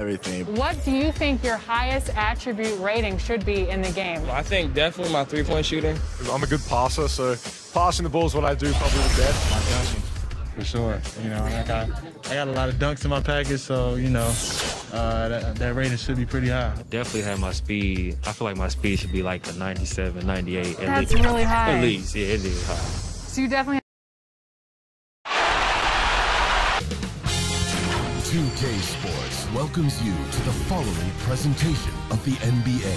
everything. What do you think your highest attribute rating should be in the game? I think definitely my three-point shooting. I'm a good passer, so passing the ball is what I do probably the best. My dunking, for sure. You know, I got a lot of dunks in my package, so, you know, that rating should be pretty high. Definitely have my speed. I feel like my speed should be like a 97, 98. That's really high. At least, yeah, it is high. So you definitely 2K Sports welcomes you to the following presentation of the NBA.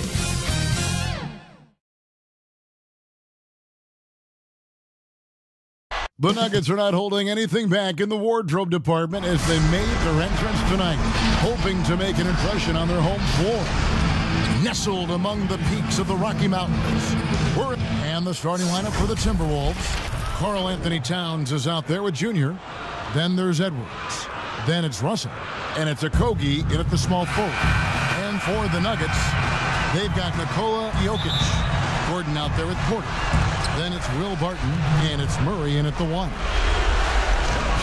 The Nuggets are not holding anything back in the wardrobe department as they made their entrance tonight, hoping to make an impression on their home floor. Nestled among the peaks of the Rocky Mountains. And the starting lineup for the Timberwolves. Karl Anthony Towns is out there with Junior. Then there's Edwards. Then it's Russell. And it's Okogie in at the small forward. And for the Nuggets, they've got Nikola Jokic. Gordon out there with Porter. Then it's Will Barton, and it's Murray in at the one.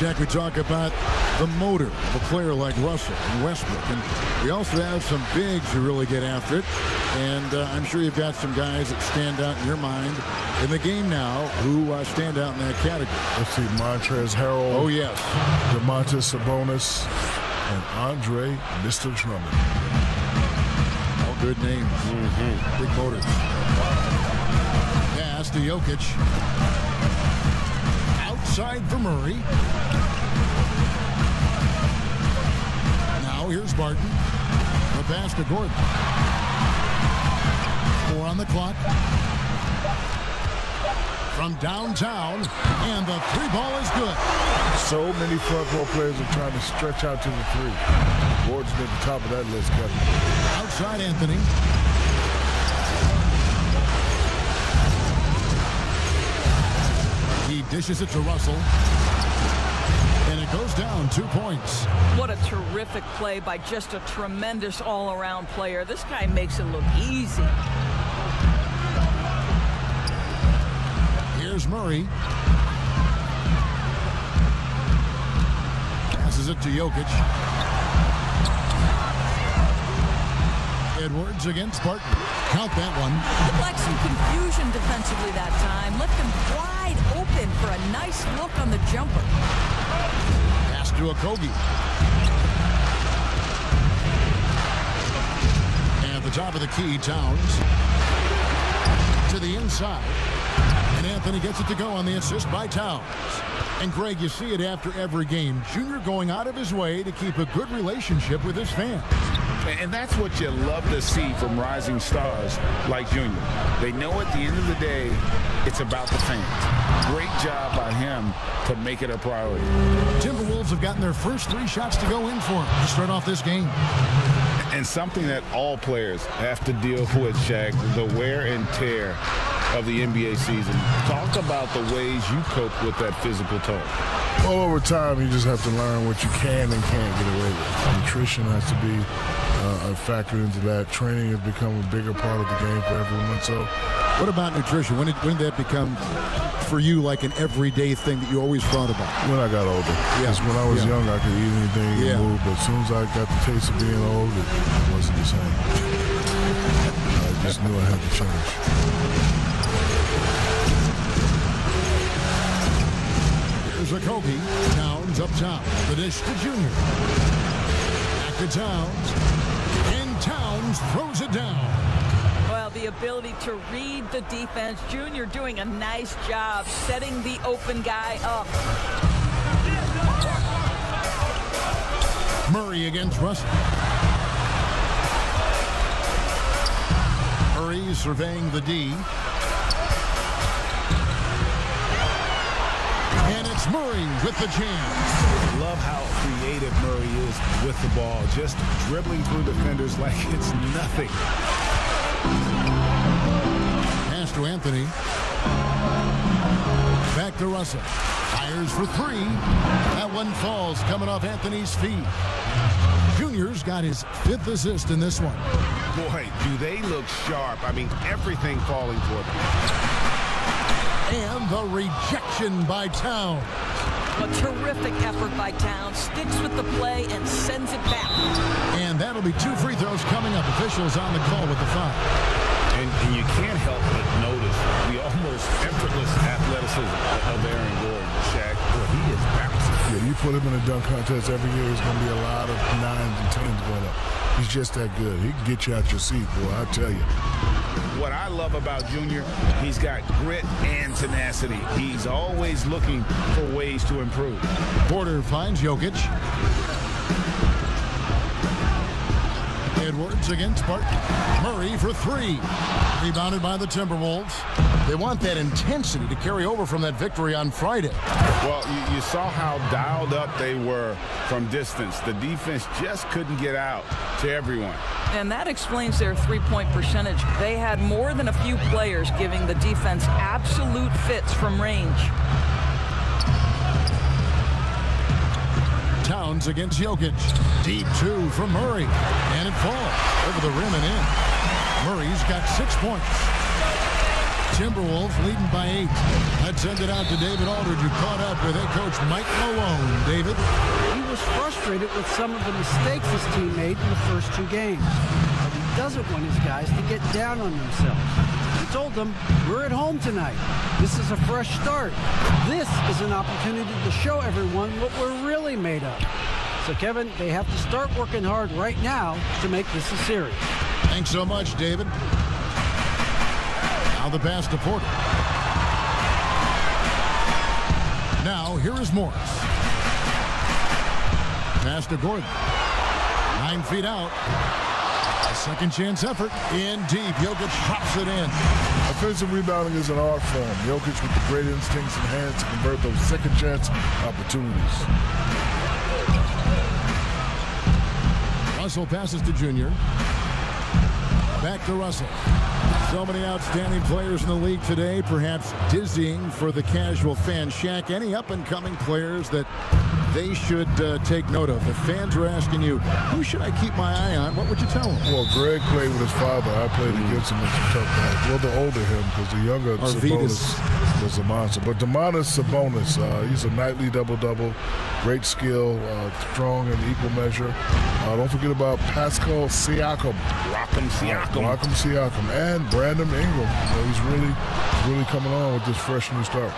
Jack, we talk about the motor of a player like Russell and Westbrook. And we also have some bigs who really get after it. And I'm sure you've got some guys that stand out in your mind in the game now who stand out in that category. Let's see, Montrezl Harrell. Oh, yes. Domantas Sabonis and Andre Mr. Drummond. All good names. Big motors. Pass to Jokic. Outside for Murray. Now here's Barton. The pass to Gordon. 4 on the clock. From downtown, and the three ball is good. So many front row players are trying to stretch out to the three. Gordon's at the top of that list, Kevin. Outside Anthony. He dishes it to Russell. And it goes down 2 points. What a terrific play by just a tremendous all-around player. This guy makes it look easy. Here's Murray. Passes it to Jokic. Edwards against Barton. Count that one. Looked like some confusion defensively that time. Left him wide open for a nice look on the jumper. Pass to Okogie. And at the top of the key, Towns. To the inside. And Anthony gets it to go on the assist by Towns. And Greg, you see it after every game. Junior going out of his way to keep a good relationship with his fans. And that's what you love to see from rising stars like Junior. They know at the end of the day, it's about the fans. Great job by him to make it a priority. Timberwolves have gotten their first 3 shots to go in for him to start off this game. And something that all players have to deal with, Shaq, the wear and tear of the NBA season. Talk about the ways you cope with that physical toll. Well, over time, you just have to learn what you can and can't get away with. Nutrition has to be a factor into that. Training has become a bigger part of the game for everyone. So, what about nutrition? When did that become for you like an everyday thing that you always thought about? When I got older. Because when I was young, I could eat anything and move. But as soon as I got the taste of being old, it wasn't the same. I just knew I had to change. Okogie. Towns up top. The dish to Junior. Back to Towns. And Towns throws it down. Well, the ability to read the defense. Junior doing a nice job setting the open guy up. Murray against Russell. Murray surveying the D. And it's Murray with the jam. Love how creative Murray is with the ball. Just dribbling through defenders like it's nothing. Pass to Anthony. Back to Russell. Fires for 3. That one falls coming off Anthony's feet. Junior's got his 5th assist in this one. Boy, do they look sharp. I mean, everything falling for them. And the rejection by Towns. A terrific effort by Towns. Sticks with the play and sends it back. And that That'll be 2 free throws coming up. Officials on the call with the foul. And you can't help but notice the almost effortless athleticism of Aaron Gordon. Shaq, boy, he is bouncing. Yeah, you put him in a dunk contest every year, there's going to be a lot of 9s and 10s going up. He's just that good. He can get you out your seat, boy, I tell you. What I love about Junior, he's got grit and tenacity. He's always looking for ways to improve. Porter finds Jokic. Edwards against Barton. Murray for 3. Rebounded by the Timberwolves. They want that intensity to carry over from that victory on Friday. Well, you saw how dialed up they were from distance. The defense just couldn't get out to everyone. And that explains their three-point percentage. They had more than a few players giving the defense absolute fits from range. Towns against Jokic. Deep 2 from Murray. And it falls over the rim and in. Murray's got 6 points. Timberwolves leading by 8. Let's send it out to David Aldridge, who caught up with head coach Mike Malone. David? He was frustrated with some of the mistakes his team made in the first 2 games. But he doesn't want his guys to get down on themselves. He told them, we're at home tonight. This is a fresh start. This is an opportunity to show everyone what we're really made of. So, Kevin, they have to start working hard right now to make this a series. Thanks so much, David. Now the pass to Porter. Now, here is Morris. Pass to Gordon. 9 feet out. A second chance effort. In deep. Jokic pops it in. Offensive rebounding is an art form. Jokic with the great instincts and hands to convert those second chance opportunities. Russell passes to Junior. Back to Russell. So many outstanding players in the league today, perhaps dizzying for the casual fan. Shaq, any up-and-coming players that they should take note of? If fans are asking you, who should I keep my eye on, what would you tell them? Well, Greg played with his father. I played against him in some tough games. Well, the older him, because the younger Sabonis was a monster. But Domantas Sabonis, he's a nightly double-double. Great skill, strong in equal measure. Don't forget about Pascal Siakam. Rock'em Siakam. And Brandon Ingram. He's really coming on with this fresh new start.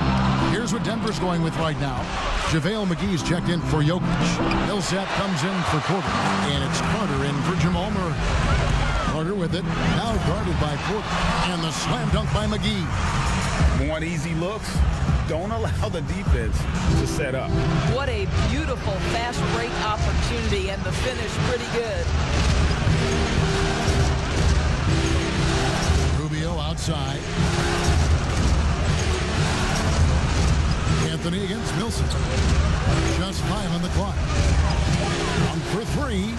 Here's what Denver's going with right now. JaVale McGee's checked in for Jokic. Millsap comes in for Porter. And it's Carter in for Jamal Murray. Carter with it. Now guarded by Porter. And the slam dunk by McGee. Want easy looks? Don't allow the defense to set up. What a beautiful fast break opportunity, and the finish pretty good. Rubio outside. Anthony against Millsap. Just 5 on the clock. On for 3.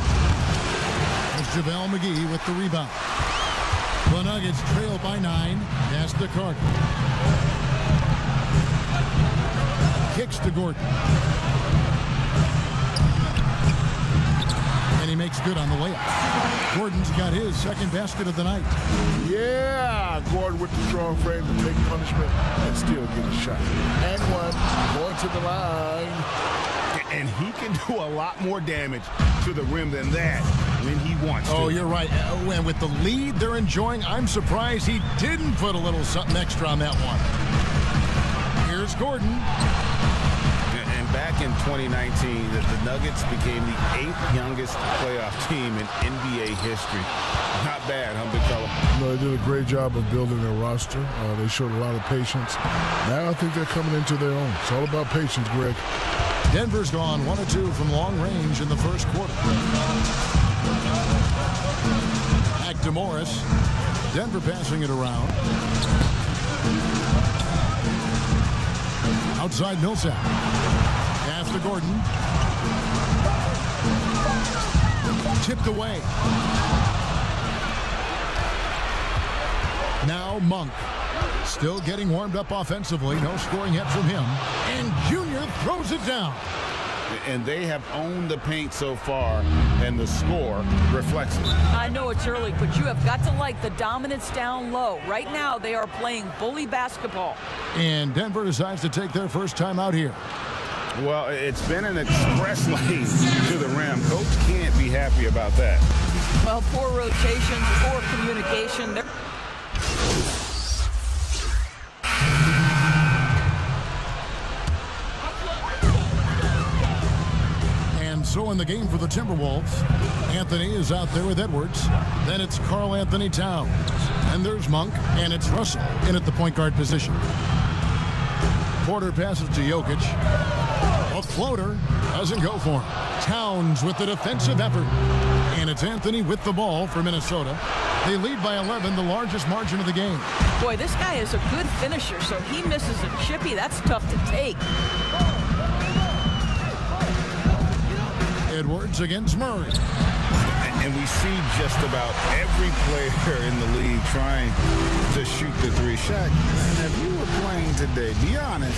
There's JaVale McGee with the rebound. The Nuggets trail by 9. Pass to Carter. Kicks to Gordon. And he makes good on the layup. Gordon's got his second basket of the night. Yeah, Gordon with the strong frame to take punishment and still get a shot. And one, going to the line. And he can do a lot more damage to the rim than that when he wants to. Oh, you're right. And with the lead they're enjoying, I'm surprised he didn't put a little something extra on that one. Here's Gordon. And back in 2019, the Nuggets became the 8th youngest playoff team in NBA history. Not bad, huh, big fella? No, they did a great job of building their roster. They showed a lot of patience. Now I think they're coming into their own. It's all about patience, Greg. Denver's gone 1 of 2 from long range in the first quarter. Back to Morris. Denver passing it around. Outside Millsap. Pass to Gordon. Tipped away. Now Monk. Still getting warmed up offensively. No scoring yet from him. And Junior throws it down. And they have owned the paint so far, and the score reflects it. I know it's early, but you have got to like the dominance down low. Right now, they are playing bully basketball. And Denver decides to take their first time out here. Well, it's been an express lane to the rim. Coach can't be happy about that. Well, poor rotations, poor communication. So in the game for the Timberwolves, Anthony is out there with Edwards. Then it's Karl Anthony Towns. And there's Monk, and it's Russell in at the point guard position. Porter passes to Jokic. A floater doesn't go for him. Towns with the defensive effort. And it's Anthony with the ball for Minnesota. They lead by 11, the largest margin of the game. Boy, this guy is a good finisher, so he misses a chippy. That's tough to take. Edwards against Murray. And we see just about every player in the league trying to shoot the three. Shaq, if you were playing today, be honest,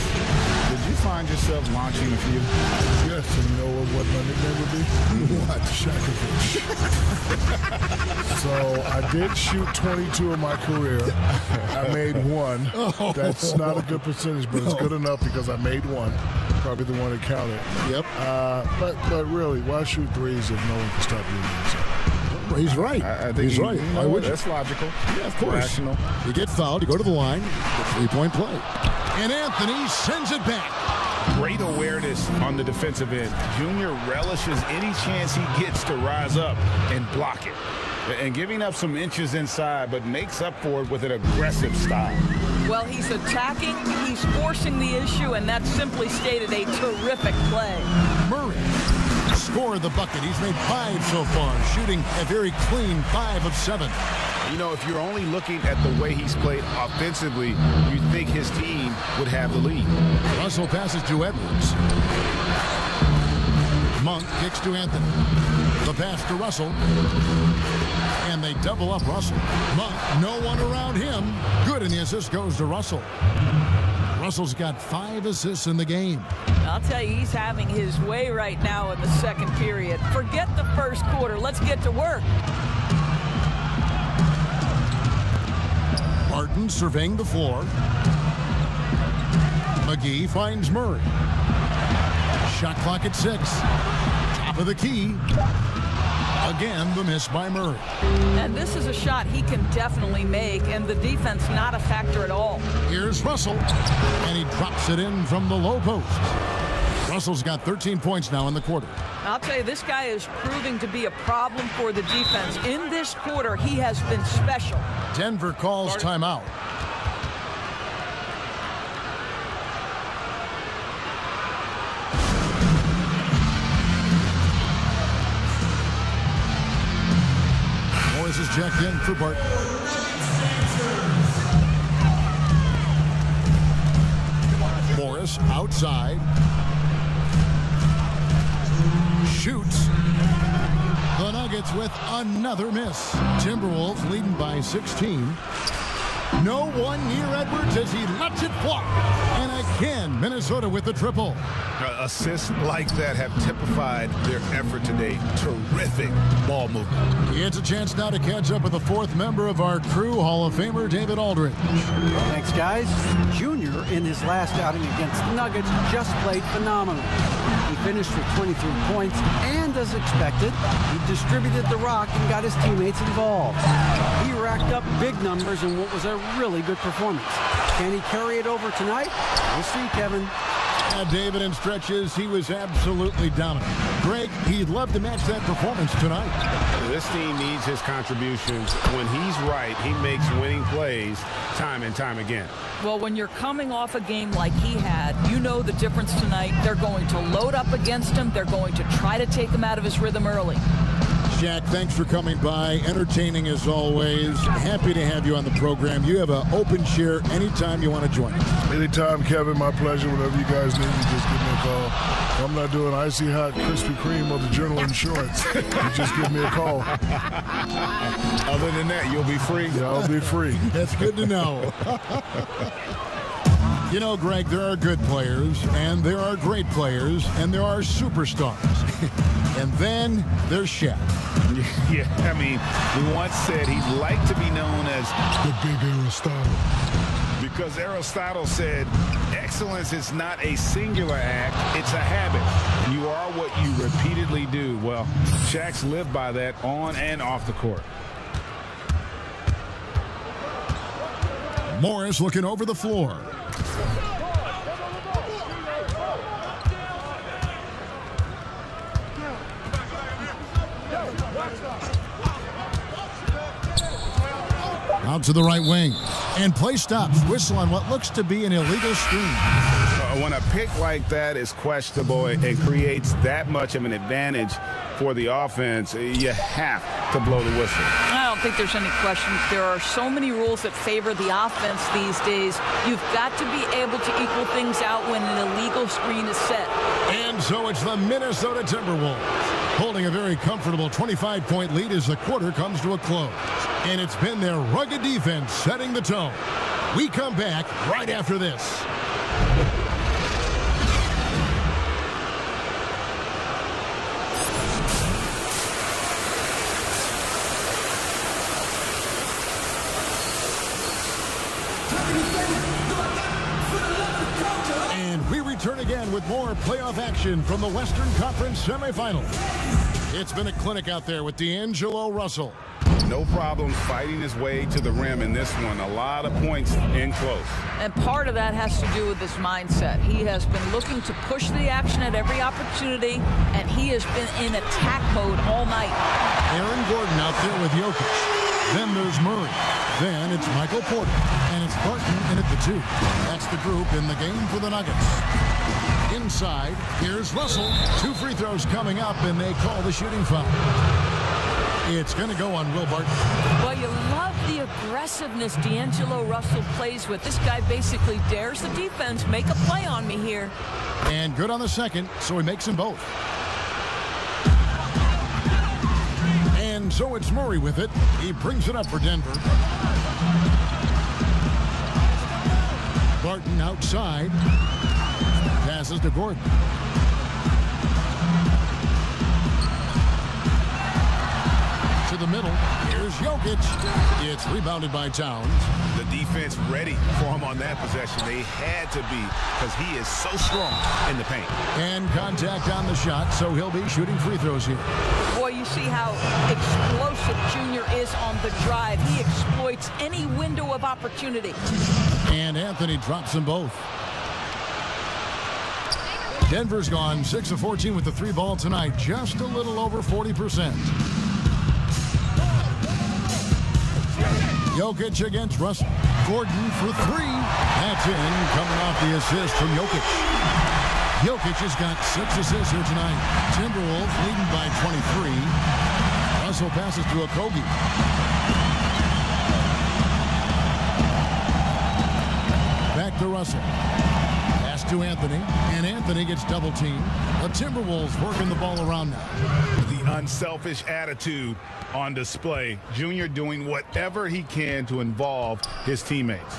did you find yourself launching a few? Yes, and you know what my nickname would be? What? Shakovich. So I did shoot 22 in my career. I made one. That's not a good percentage, but it's good enough because I made one. Probably the one that counted. Yep. But really, why shoot threes if no one can stop you on the inside? He's right. I think he's right. Why would that's logical. Yeah, of course. Rational. You get fouled, you go to the line, three-point play. And Anthony sends it back. Great awareness on the defensive end. Junior relishes any chance he gets to rise up and block it. And giving up some inches inside, but makes up for it with an aggressive style. Well, he's attacking, he's forcing the issue, and that's simply stated a terrific play. Murray scored the bucket. He's made 5 so far, shooting a very clean 5 of 7. You know, if you're only looking at the way he's played offensively, you think his team would have the lead. Russell passes to Edwards. Monk kicks to Anthony. The pass to Russell. And they double up Russell. Monk, no one around him. Good, and the assist goes to Russell. Russell's got 5 assists in the game. I'll tell you, he's having his way right now in the second period. Forget the first quarter. Let's get to work. Martin surveying the floor. McGee finds Murray. Shot clock at 6. Top of the key. Again, the miss by Murray. And this is a shot he can definitely make, and the defense not a factor at all. Here's Russell, and he drops it in from the low post. Russell's got 13 points now in the quarter. I'll tell you, this guy is proving to be a problem for the defense. In this quarter, he has been special. Denver calls timeout. Morris is checked in for Bart. Morris outside. Shoots. The Nuggets with another miss. Timberwolves leading by 16. No one near Edwards as he lets it fly. And again, Minnesota with the triple. Assists like that have typified their effort today. Terrific ball movement. He has a chance now to catch up with the 4th member of our crew, Hall of Famer David Aldridge. Thanks, guys. Junior, in his last outing against the Nuggets, just played phenomenal. He finished with 23 points, and as expected, he distributed the rock and got his teammates involved. He racked up big numbers in what was a really good performance. Can he carry it over tonight? We'll see, Kevin. David, in stretches, he was absolutely dominant. Greg, he'd love to match that performance tonight. This team needs his contributions. When he's right, he makes winning plays time and time again. Well, when you're coming off a game like he had, you know the difference tonight. They're going to load up against him. They're going to try to take him out of his rhythm early. Jack, thanks for coming by. Entertaining as always. Happy to have you on the program. You have an open chair anytime you want to join us. Anytime, Kevin. My pleasure. Whatever you guys need, you just give me a call. I'm not doing icy hot Krispy Kreme or the General Insurance. You just give me a call. Other than that, you'll be free. Yeah, I'll be free. That's good to know. You know, Greg, there are good players, and there are great players, and there are superstars. And then there's Shaq. Yeah, I mean, we once said he'd like to be known as the Big Aristotle. Because Aristotle said, excellence is not a singular act, it's a habit. You are what you repeatedly do. Well, Shaq's lived by that on and off the court. Morris looking over the floor. Out to the right wing. And play stops. Whistle on what looks to be an illegal screen. When a pick like that is questionable and creates that much of an advantage for the offense, you have to blow the whistle. I don't think there's any question. There are so many rules that favor the offense these days. You've got to be able to equal things out when an illegal screen is set. And so it's the Minnesota Timberwolves holding a very comfortable 25-point lead as the quarter comes to a close. And it's been their rugged defense setting the tone. We come back right after this. And we return again with more playoff action from the Western Conference semifinals. It's been a clinic out there with D'Angelo Russell. No problem fighting his way to the rim in this one. A lot of points in close. And part of that has to do with his mindset. He has been looking to push the action at every opportunity, and he has been in attack mode all night. Aaron Gordon out there with Jokic. Then there's Murray. Then it's Michael Porter. And it's Barton in at the 2. That's the group in the game for the Nuggets. Inside, here's Russell. 2 free throws coming up, and they call the shooting foul. It's going to go on Will Barton. Well, you love the aggressiveness D'Angelo Russell plays with. This guy basically dares the defense. Make a play on me here. And good on the second, so he makes them both. And so it's Murray with it. He brings it up for Denver. Barton outside. Passes to Gordon. To the middle. Here's Jokic. It's rebounded by Towns. The defense ready for him on that possession. They had to be, because he is so strong in the paint. And contact on the shot, so he'll be shooting free throws here. Boy, you see how explosive Junior is on the drive. He exploits any window of opportunity. And Anthony drops them both. Denver's gone 6 of 14 with the 3 ball tonight. Just a little over 40%. Jokic against Russell. Gordon for 3. That's in, coming off the assist from Jokic. Jokic has got 6 assists here tonight. Timberwolves leading by 23. Russell passes to Okogie. Back to Russell. Pass to Anthony, and Anthony gets double teamed. The Timberwolves working the ball around now. The unselfish attitude on display. Junior doing whatever he can to involve his teammates.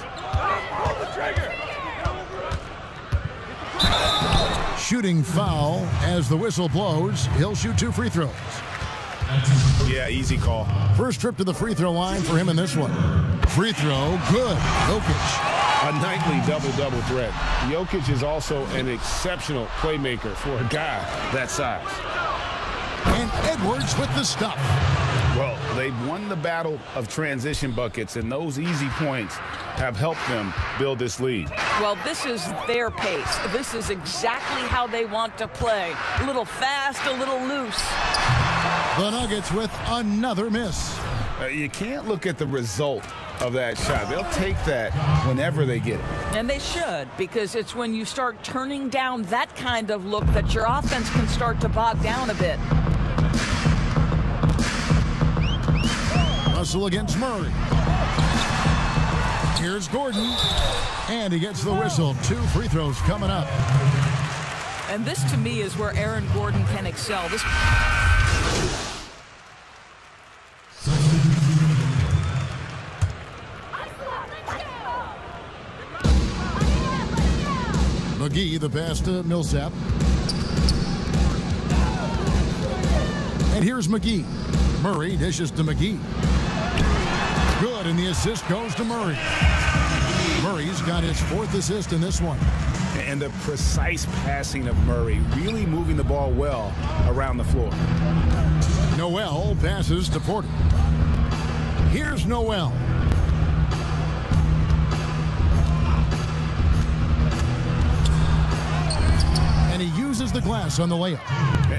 Shooting foul as the whistle blows. He'll shoot 2 free throws. Yeah, easy call. First trip to the free throw line for him in this one. Free throw, good. Jokic. A nightly double-double threat. Jokic is also an exceptional playmaker for a guy that size. And Edwards with the stuff. Well, they've won the battle of transition buckets, and those easy points have helped them build this lead. Well, this is their pace. This is exactly how they want to play. A little fast, a little loose. The Nuggets with another miss. You can't look at the result of that shot. They'll take that whenever they get it. And they should, because it's when you start turning down that kind of look that your offense can start to bog down a bit. Russell against Murray. Here's Gordon. And he gets the whistle. 2 free throws coming up. And this, to me, is where Aaron Gordon can excel. This. McGee, the pass to Millsap. And here's McGee. Murray dishes to McGee. Good, and the assist goes to Murray. Murray's got his 4th assist in this one. And the precise passing of Murray, really moving the ball well around the floor. Noel passes to Porter. Here's Noel. And he uses the glass on the layup.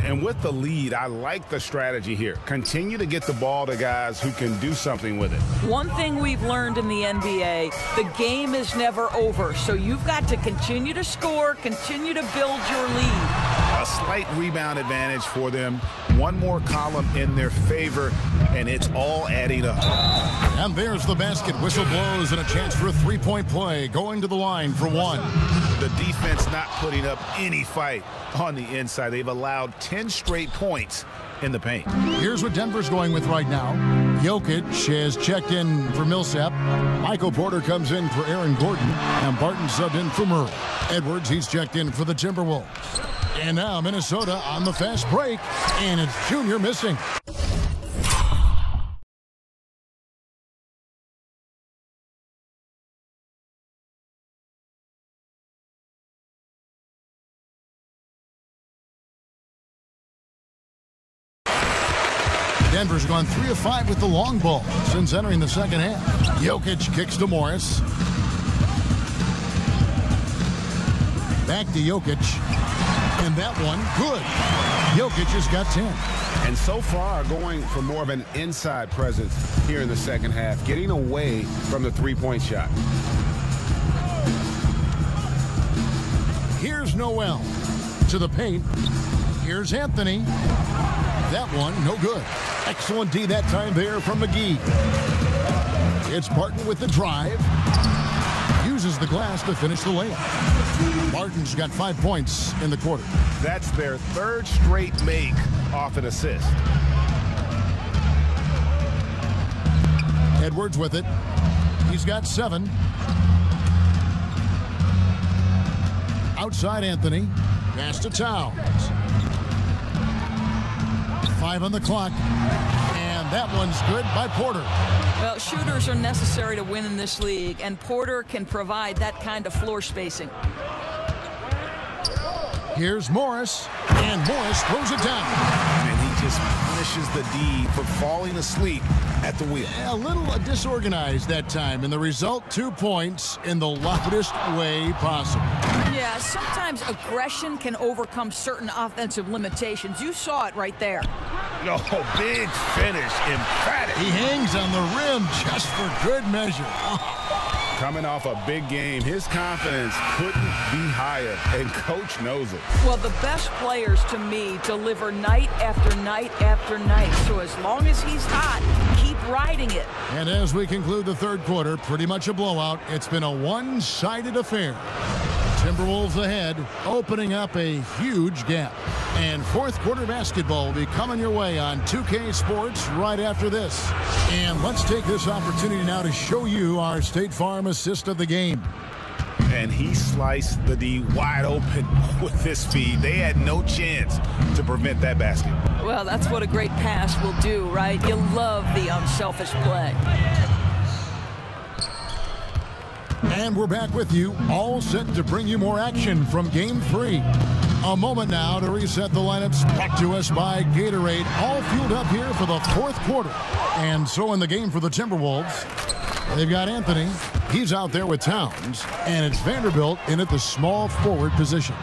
And with the lead, I like the strategy here. Continue to get the ball to guys who can do something with it. One thing we've learned in the NBA, the game is never over. So you've got to continue to score, continue to build your lead. A slight rebound advantage for them. One more column in their favor, and it's all adding up. And there's the basket. Whistle blows and a chance for a three-point play. Going to the line for one. The defense not putting up any fight on the inside. They've allowed 10 straight points in the paint. Here's what Denver's going with right now. Jokic has checked in for Millsap. Michael Porter comes in for Aaron Gordon. And Barton subbed in for Murray. Edwards, he's checked in for the Timberwolves. And now Minnesota on the fast break. And it's Junior missing. Denver's gone 3 of 5 with the long ball since entering the second half. Jokic kicks to Morris. Back to Jokic. And that one, good. Jokic has got 10. And so far, going for more of an inside presence here in the second half, getting away from the three-point shot. Here's Noel to the paint. Here's Anthony. That one, no good. Excellent D that time there from McGee. It's Barton with the drive. Uses the glass to finish the layup. Barton's got 5 points in the quarter. That's their 3rd straight make off an assist. Edwards with it. He's got 7. Outside Anthony. Pass to Towns. 5 on the clock. And that one's good by Porter. Well, shooters are necessary to win in this league, and Porter can provide that kind of floor spacing. Here's Morris, and Morris throws it down. And he just punishes the D for falling asleep at the wheel. A little disorganized that time, and the result, 2 points in the loudest way possible. Yeah, sometimes aggression can overcome certain offensive limitations. You saw it right there. No, big finish, emphatic. He hangs on the rim just for good measure. Coming off a big game, his confidence couldn't be higher, and Coach knows it. Well, the best players, to me, deliver night after night after night. So as long as he's hot, keep riding it. And as we conclude the third quarter, pretty much a blowout. It's been a one-sided affair. Timberwolves ahead, opening up a huge gap. And fourth quarter basketball will be coming your way on 2K Sports right after this. And let's take this opportunity now to show you our State Farm assist of the game. And he sliced the D wide open with his speed. They had no chance to prevent that basket. Well, that's what a great pass will do, right? You love the unselfish play. And we're back with you, all set to bring you more action from Game 3. A moment now to reset the lineups, brought to us by Gatorade, all fueled up here for the fourth quarter. And so in the game for the Timberwolves, they've got Anthony. He's out there with Towns. And it's Vanderbilt in at the small forward position.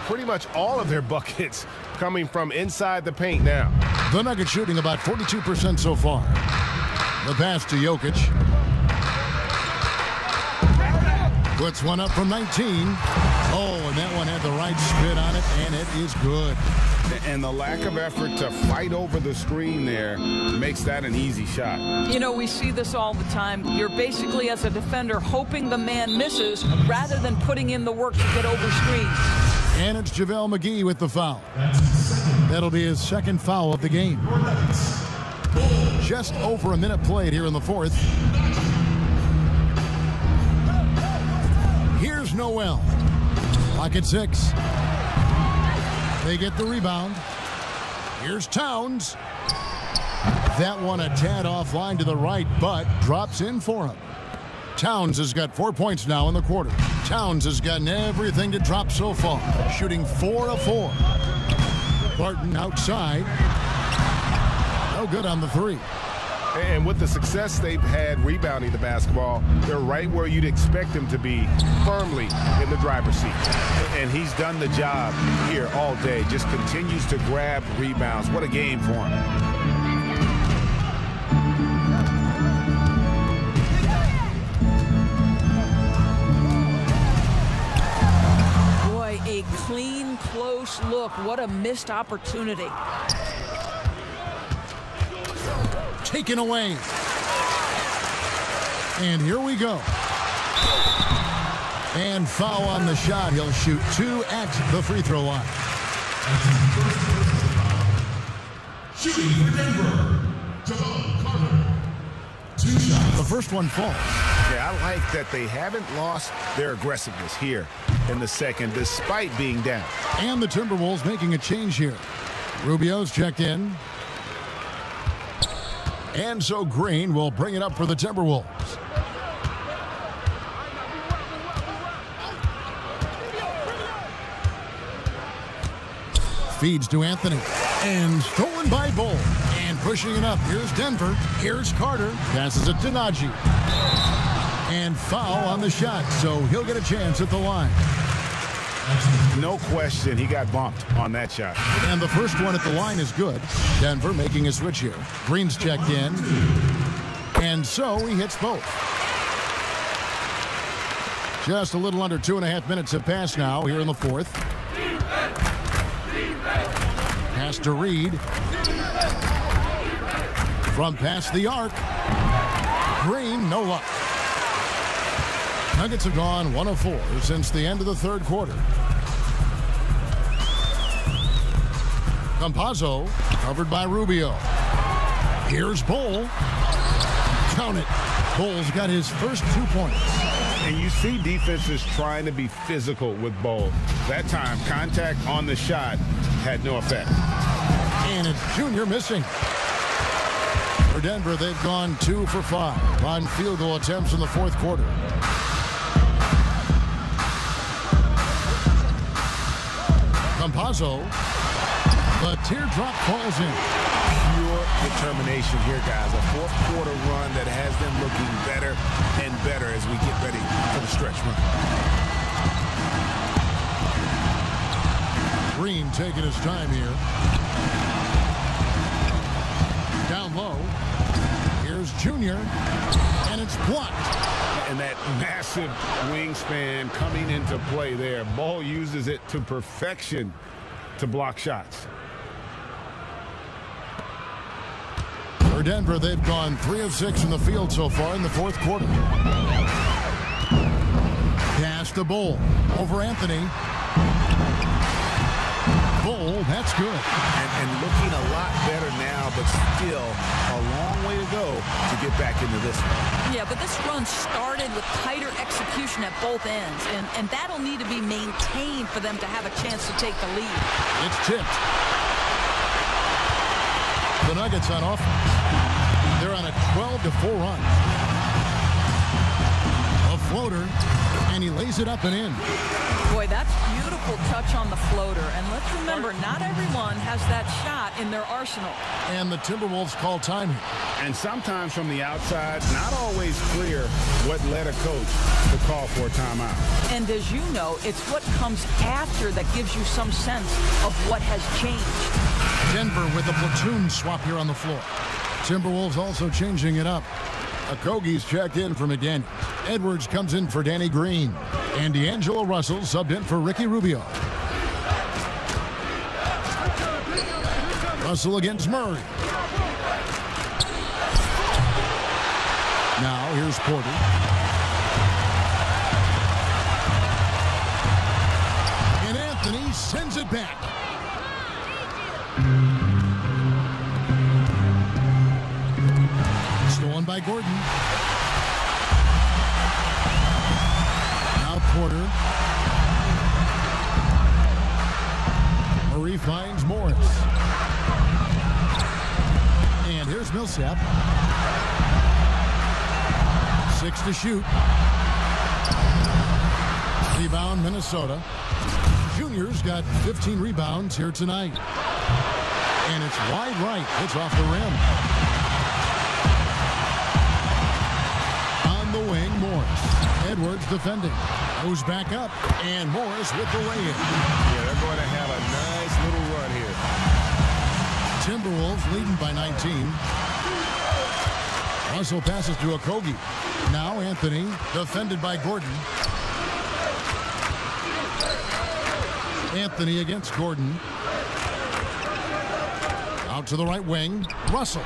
Pretty much all of their buckets coming from inside the paint now. The Nuggets shooting about 42% so far. The pass to Jokic. Puts one up from 19. Oh, and that one had the right spin on it, and it is good. And the lack of effort to fight over the screen there makes that an easy shot. You know, we see this all the time. You're basically, as a defender, hoping the man misses rather than putting in the work to get over screens. And it's JaVale McGee with the foul. That'll be his second foul of the game. Just over a minute played here in the fourth. Here's Noel. Pocket 6. They get the rebound. Here's Towns. That one a tad offline to the right, but drops in for him. Towns has got 4 points now in the quarter. Towns has gotten everything to drop so far, shooting 4 of 4. Barton outside. No good on the three. And with the success they've had rebounding the basketball, they're right where you'd expect them to be, firmly in the driver's seat. And he's done the job here all day. Just continues to grab rebounds. What a game for him. A clean, close look. What a missed opportunity. Taken away. And here we go. And foul on the shot. He'll shoot 2 at the free throw line. Shooting for Denver, Jevon Carter. 2 shots. The first one falls. Yeah, I like that they haven't lost their aggressiveness here in the second, despite being down. And the Timberwolves making a change here. Rubio's checked in. And so Green will bring it up for the Timberwolves. Feeds to Anthony. And stolen by Bull. And pushing it up. Here's Denver. Here's Carter. Passes it to Najee. And foul on the shot, so he'll get a chance at the line. No question, he got bumped on that shot. And the first one at the line is good. Denver making a switch here. Green's checked in. And so he hits both. Just a little under 2.5 minutes have passed now here in the fourth. Pass to Reed. From past the arc. Green, no luck. Nuggets have gone 1 of 4 since the end of the third quarter. Campazzo covered by Rubio. Here's Bull. Count it. Bull's got his first 2 points. And you see defenses trying to be physical with Bull. That time, contact on the shot had no effect. And it's Junior missing. For Denver, they've gone 2 for 5 on field goal attempts in the fourth quarter. Campazzo. The teardrop falls in. Pure determination here, guys. A fourth quarter run that has them looking better and better as we get ready for the stretch run. Green taking his time here. Down low. Here's Junior. And it's blocked. And that massive wingspan coming into play there. Ball uses it to perfection to block shots. For Denver, they've gone 3 of 6 in the field so far in the fourth quarter. Pass to Bull. Over Anthony. Bull, that's good. And looking a lot better now, but still a long way to go to get back into this one. Yeah, but this run started with tighter execution at both ends, and that'll need to be maintained for them to have a chance to take the lead. It's tipped. The Nuggets on offense. They're on a 12-4 run. A floater, and he lays it up and in. Boy, that's beautiful touch on the floater. And let's remember, not everyone has that shot in their arsenal. And the Timberwolves call time here. And sometimes from the outside, not always clear what led a coach to call for a timeout. And as you know, it's what comes after that gives you some sense of what has changed. Denver with a platoon swap here on the floor. Timberwolves also changing it up. Okogie's checked in for McDaniels. Edwards comes in for Danny Green. And D'Angelo Russell subbed in for Ricky Rubio. Russell against Murray. Now here's Porter. And Anthony sends it back. Stolen by Gordon. Now Porter. Murray finds Morris. And here's Millsap. 6 to shoot. Rebound, Minnesota. Junior's got 15 rebounds here tonight. And it's wide right. It's off the rim. On the wing, Morris. Edwards defending. Goes back up. And Morris with the lay-in. Yeah, they're going to have a nice little run here. Timberwolves leading by 19. Russell passes to Okogie. Now Anthony, defended by Gordon. Anthony against Gordon. Out to the right wing. Russell.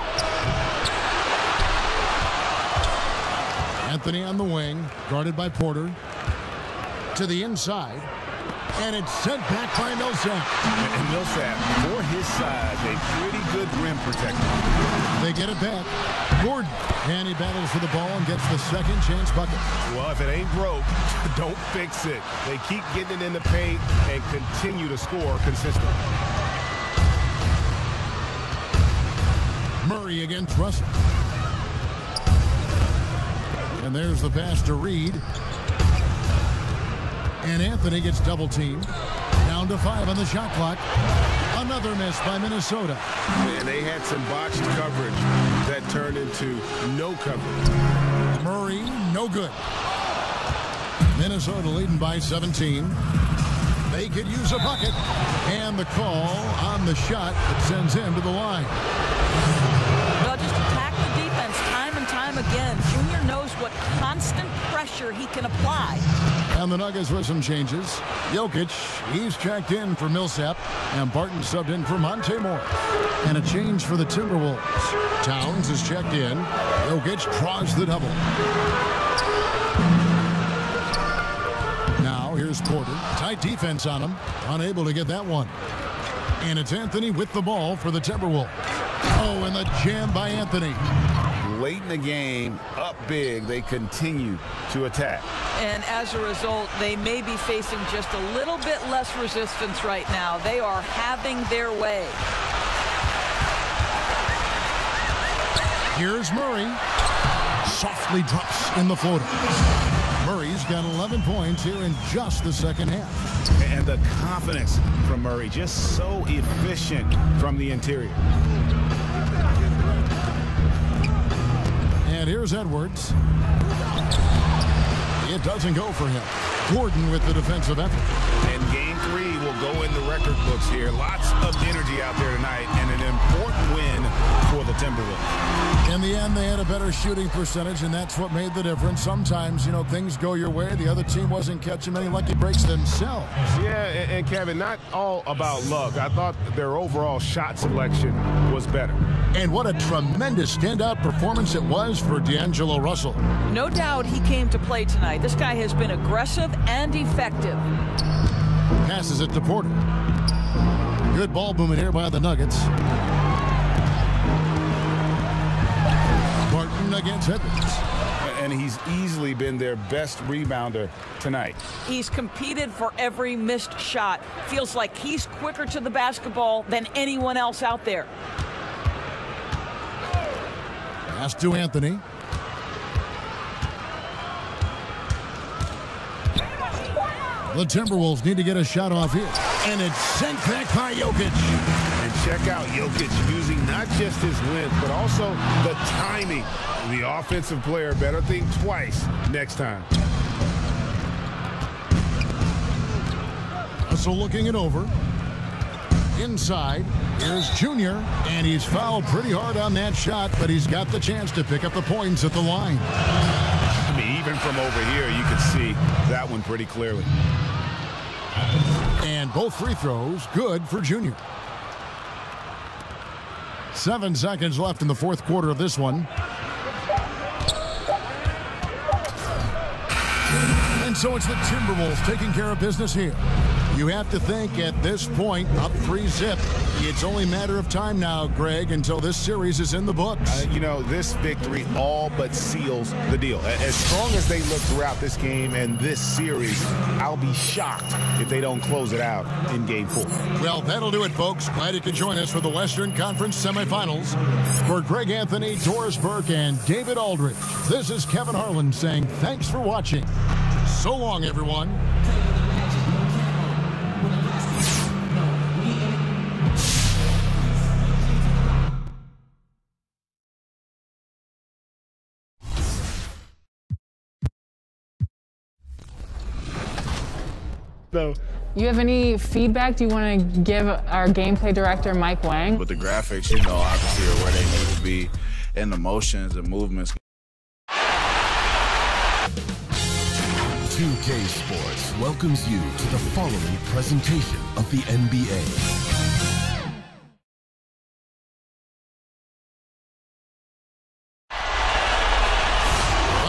Anthony on the wing, guarded by Porter. To the inside. And it's sent back by Millsap. And Millsap, for his size, a pretty good rim protector. They get it back. Gordon. And he battles for the ball and gets the second chance bucket. Well, if it ain't broke, don't fix it. They keep getting it in the paint and continue to score consistently. Murray against Russell. And there's the pass to Reed. And Anthony gets double teamed. Down to 5 on the shot clock. Another miss by Minnesota. And they had some botched coverage that turned into no coverage. Murray, no good. Minnesota leading by 17. They could use a bucket. And the call on the shot that sends him to the line. Well, just attack the defense time and time again. Junior knows what constant pressure he can apply. And the Nuggets with some changes. Jokic, he's checked in for Millsap. And Barton subbed in for Monte Morris. And a change for the Timberwolves. Towns is checked in. Jokic draws the double. Now here's Porter. Tight defense on him. Unable to get that one. And it's Anthony with the ball for the Timberwolves. Oh, and the jam by Anthony. Late in the game, up big, they continue to attack. And as a result, they may be facing just a little bit less resistance right now. They are having their way. Here's Murray. Softly drops in the floater. Murray's got 11 points here in just the second half. And the confidence from Murray, just so efficient from the interior. And here's Edwards. It doesn't go for him. Gordon with the defensive effort. And game 3 will go in the record books here. Lots of energy out there tonight and an important win for the Timberwolves. In the end, they had a better shooting percentage, and that's what made the difference. Sometimes, things go your way. The other team wasn't catching many lucky breaks themselves. Yeah, and Kevin, not all about luck. I thought their overall shot selection was better. And what a tremendous standout performance it was for D'Angelo Russell. No doubt he came to play tonight. This guy has been aggressive and effective. Passes it to Porter. Good ball movement here by the Nuggets. Barton against Edwards. And he's easily been their best rebounder tonight. He's competed for every missed shot. Feels like he's quicker to the basketball than anyone else out there. Pass to Anthony. The Timberwolves need to get a shot off here. And it's sent back by Jokic. And check out Jokic using not just his length, but also the timing. The offensive player better think twice next time. So looking it over. Inside, here's Junior, and he's fouled pretty hard on that shot, but he's got the chance to pick up the points at the line. I mean, even from over here, you can see that one pretty clearly. And both free throws good for Junior. 7 seconds left in the fourth quarter of this one. And And so it's the Timberwolves taking care of business here. You have to think at this point, up 3-zip. It's only a matter of time now, Greg, until this series is in the books. You know, this victory all but seals the deal. As strong as they look throughout this game and this series, I'll be shocked if they don't close it out in Game 4. Well, that'll do it, folks. Glad you could join us for the Western Conference semifinals. For Greg Anthony, Doris Burke, and David Aldridge, this is Kevin Harlan saying thanks for watching. So long, everyone. You have any feedback? Do you want to give our gameplay director, Mike Wang? With the graphics, you know, obviously where they need to be and the motions and movements. 2K Sports welcomes you to the following presentation of the NBA.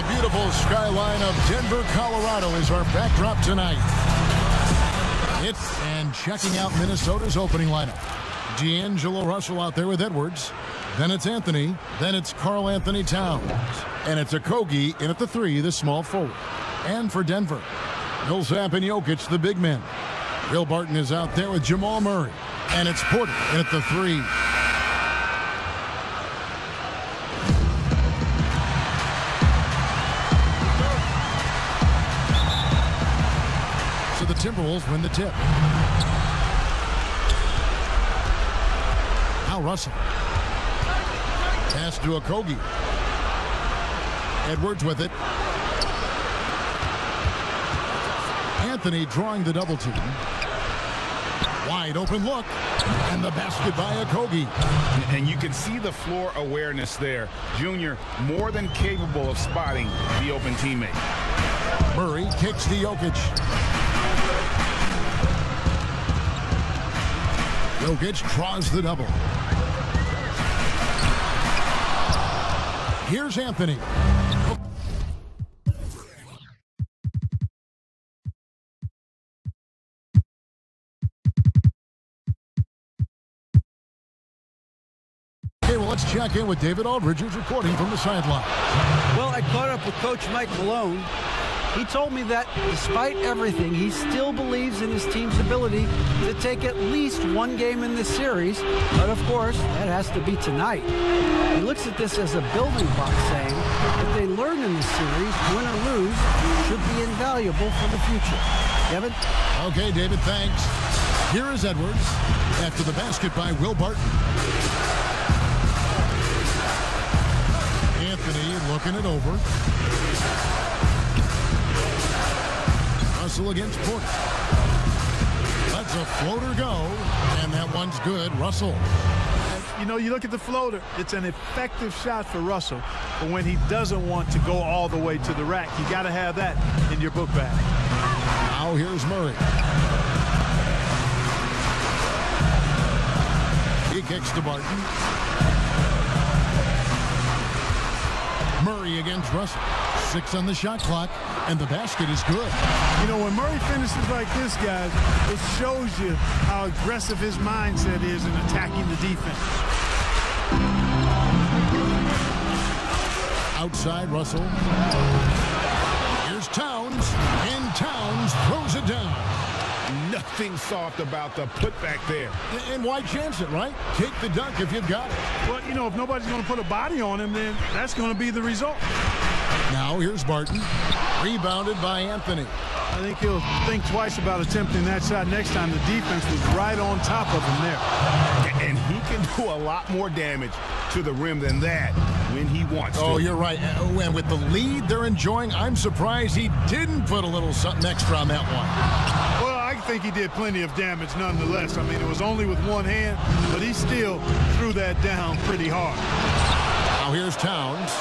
Beautiful skyline of Denver, Colorado is our backdrop tonight. And checking out Minnesota's opening lineup. D'Angelo Russell out there with Edwards. Then it's Anthony. Then it's Karl Anthony Towns. And it's Okogie in at the 3, the small forward. And for Denver, Millsap and Jokic, the big men. Will Barton is out there with Jamal Murray. And it's Porter in at the 3. The Timberwolves win the tip. Now Russell. Pass to Okogie. Edwards with it. Anthony drawing the double team. Wide open look. And the basket by Okogie. And you can see the floor awareness there. Junior more than capable of spotting the open teammate. Murray kicks to Jokic. Jokic draws the double. Here's Anthony. Okay, well, let's check in with David Aldridge, who's reporting from the sideline. Well, I caught up with Coach Mike Malone. He told me that despite everything, he still believes in his team's ability to take at least one game in this series. But of course, that has to be tonight. He looks at this as a building block, saying what they learn in this series, win or lose, should be invaluable for the future. Kevin? Okay, David, thanks. Here is Edwards after the basket by Will Barton. Anthony looking it over. Russell against Porter. Lets a floater go, and that one's good. Russell. You know, you look at the floater, it's an effective shot for Russell, but when he doesn't want to go all the way to the rack, you got to have that in your book bag. Now here's Murray. He kicks to Barton. Murray against Russell. 6 on the shot clock, and the basket is good. You know, when Murray finishes like this, guys, it shows you how aggressive his mindset is in attacking the defense. Outside, Russell. Here's Towns, and Towns throws it down. Nothing soft about the putback there. And why chance it, right? Take the dunk if you've got it. Well, you know, if nobody's going to put a body on him, then that's going to be the result. Now here's Barton. Rebounded by Anthony. I think he'll think twice about attempting that shot next time. The defense was right on top of him there. And he can do a lot more damage to the rim than that when he wants to. Oh, you're right. And with the lead they're enjoying, I'm surprised he didn't put a little something extra on that one. Well, I think he did plenty of damage nonetheless. I mean, it was only with one hand, but he still threw that down pretty hard. Now here's Towns.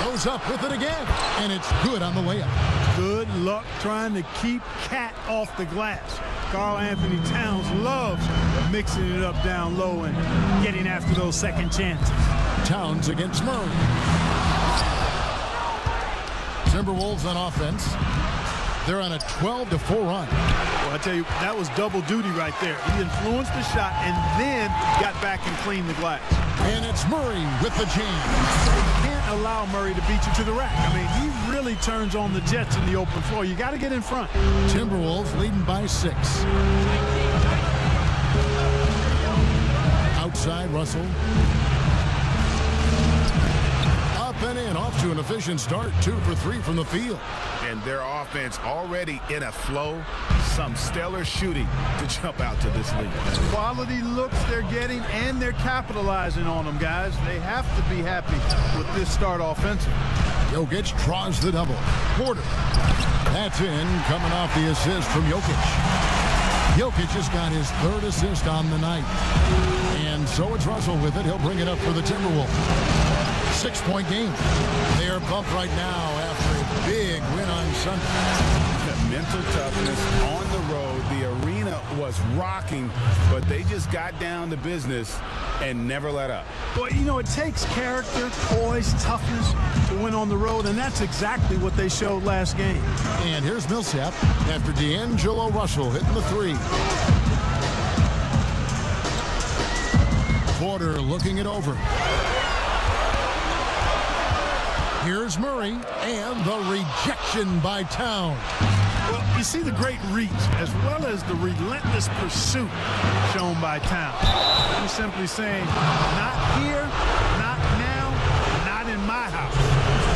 Goes up with it again, and it's good on the layup. Good luck trying to keep Cat off the glass. Karl Anthony Towns loves mixing it up down low and getting after those second chances. Towns against Murray. Timberwolves on offense. They're on a 12-4 run. Well, I tell you, that was double duty right there. He influenced the shot and then got back and cleaned the glass. And it's Murray with the jam. You can't allow Murray to beat you to the rack. I mean, he really turns on the Jets in the open floor. You got to get in front. Timberwolves leading by 6. Outside, Russell. Up and in, off to an efficient start. 2 for 3 from the field. And their offense already in a flow. Some stellar shooting to jump out to this lead. Quality looks they're getting, and they're capitalizing on them, guys. They have to be happy with this start offensive. Jokic draws the double. Porter. That's in, coming off the assist from Jokic. Jokic has got his 3rd assist on the night. And so it's Russell with it. He'll bring it up for the Timberwolves. 6-point game. They are pumped right now after a big win on Sunday. Mental toughness on the road. The arena was rocking, but they just got down to business and never let up. Well, you know, it takes character, poise, toughness to win on the road, and that's exactly what they showed last game. And here's Millsap after D'Angelo Russell hitting the 3. Porter looking it over. Here's Murray, and the rejection by Towns. Well, you see the great reach as well as the relentless pursuit shown by Towns. He's simply saying, not here, not now, not in my house.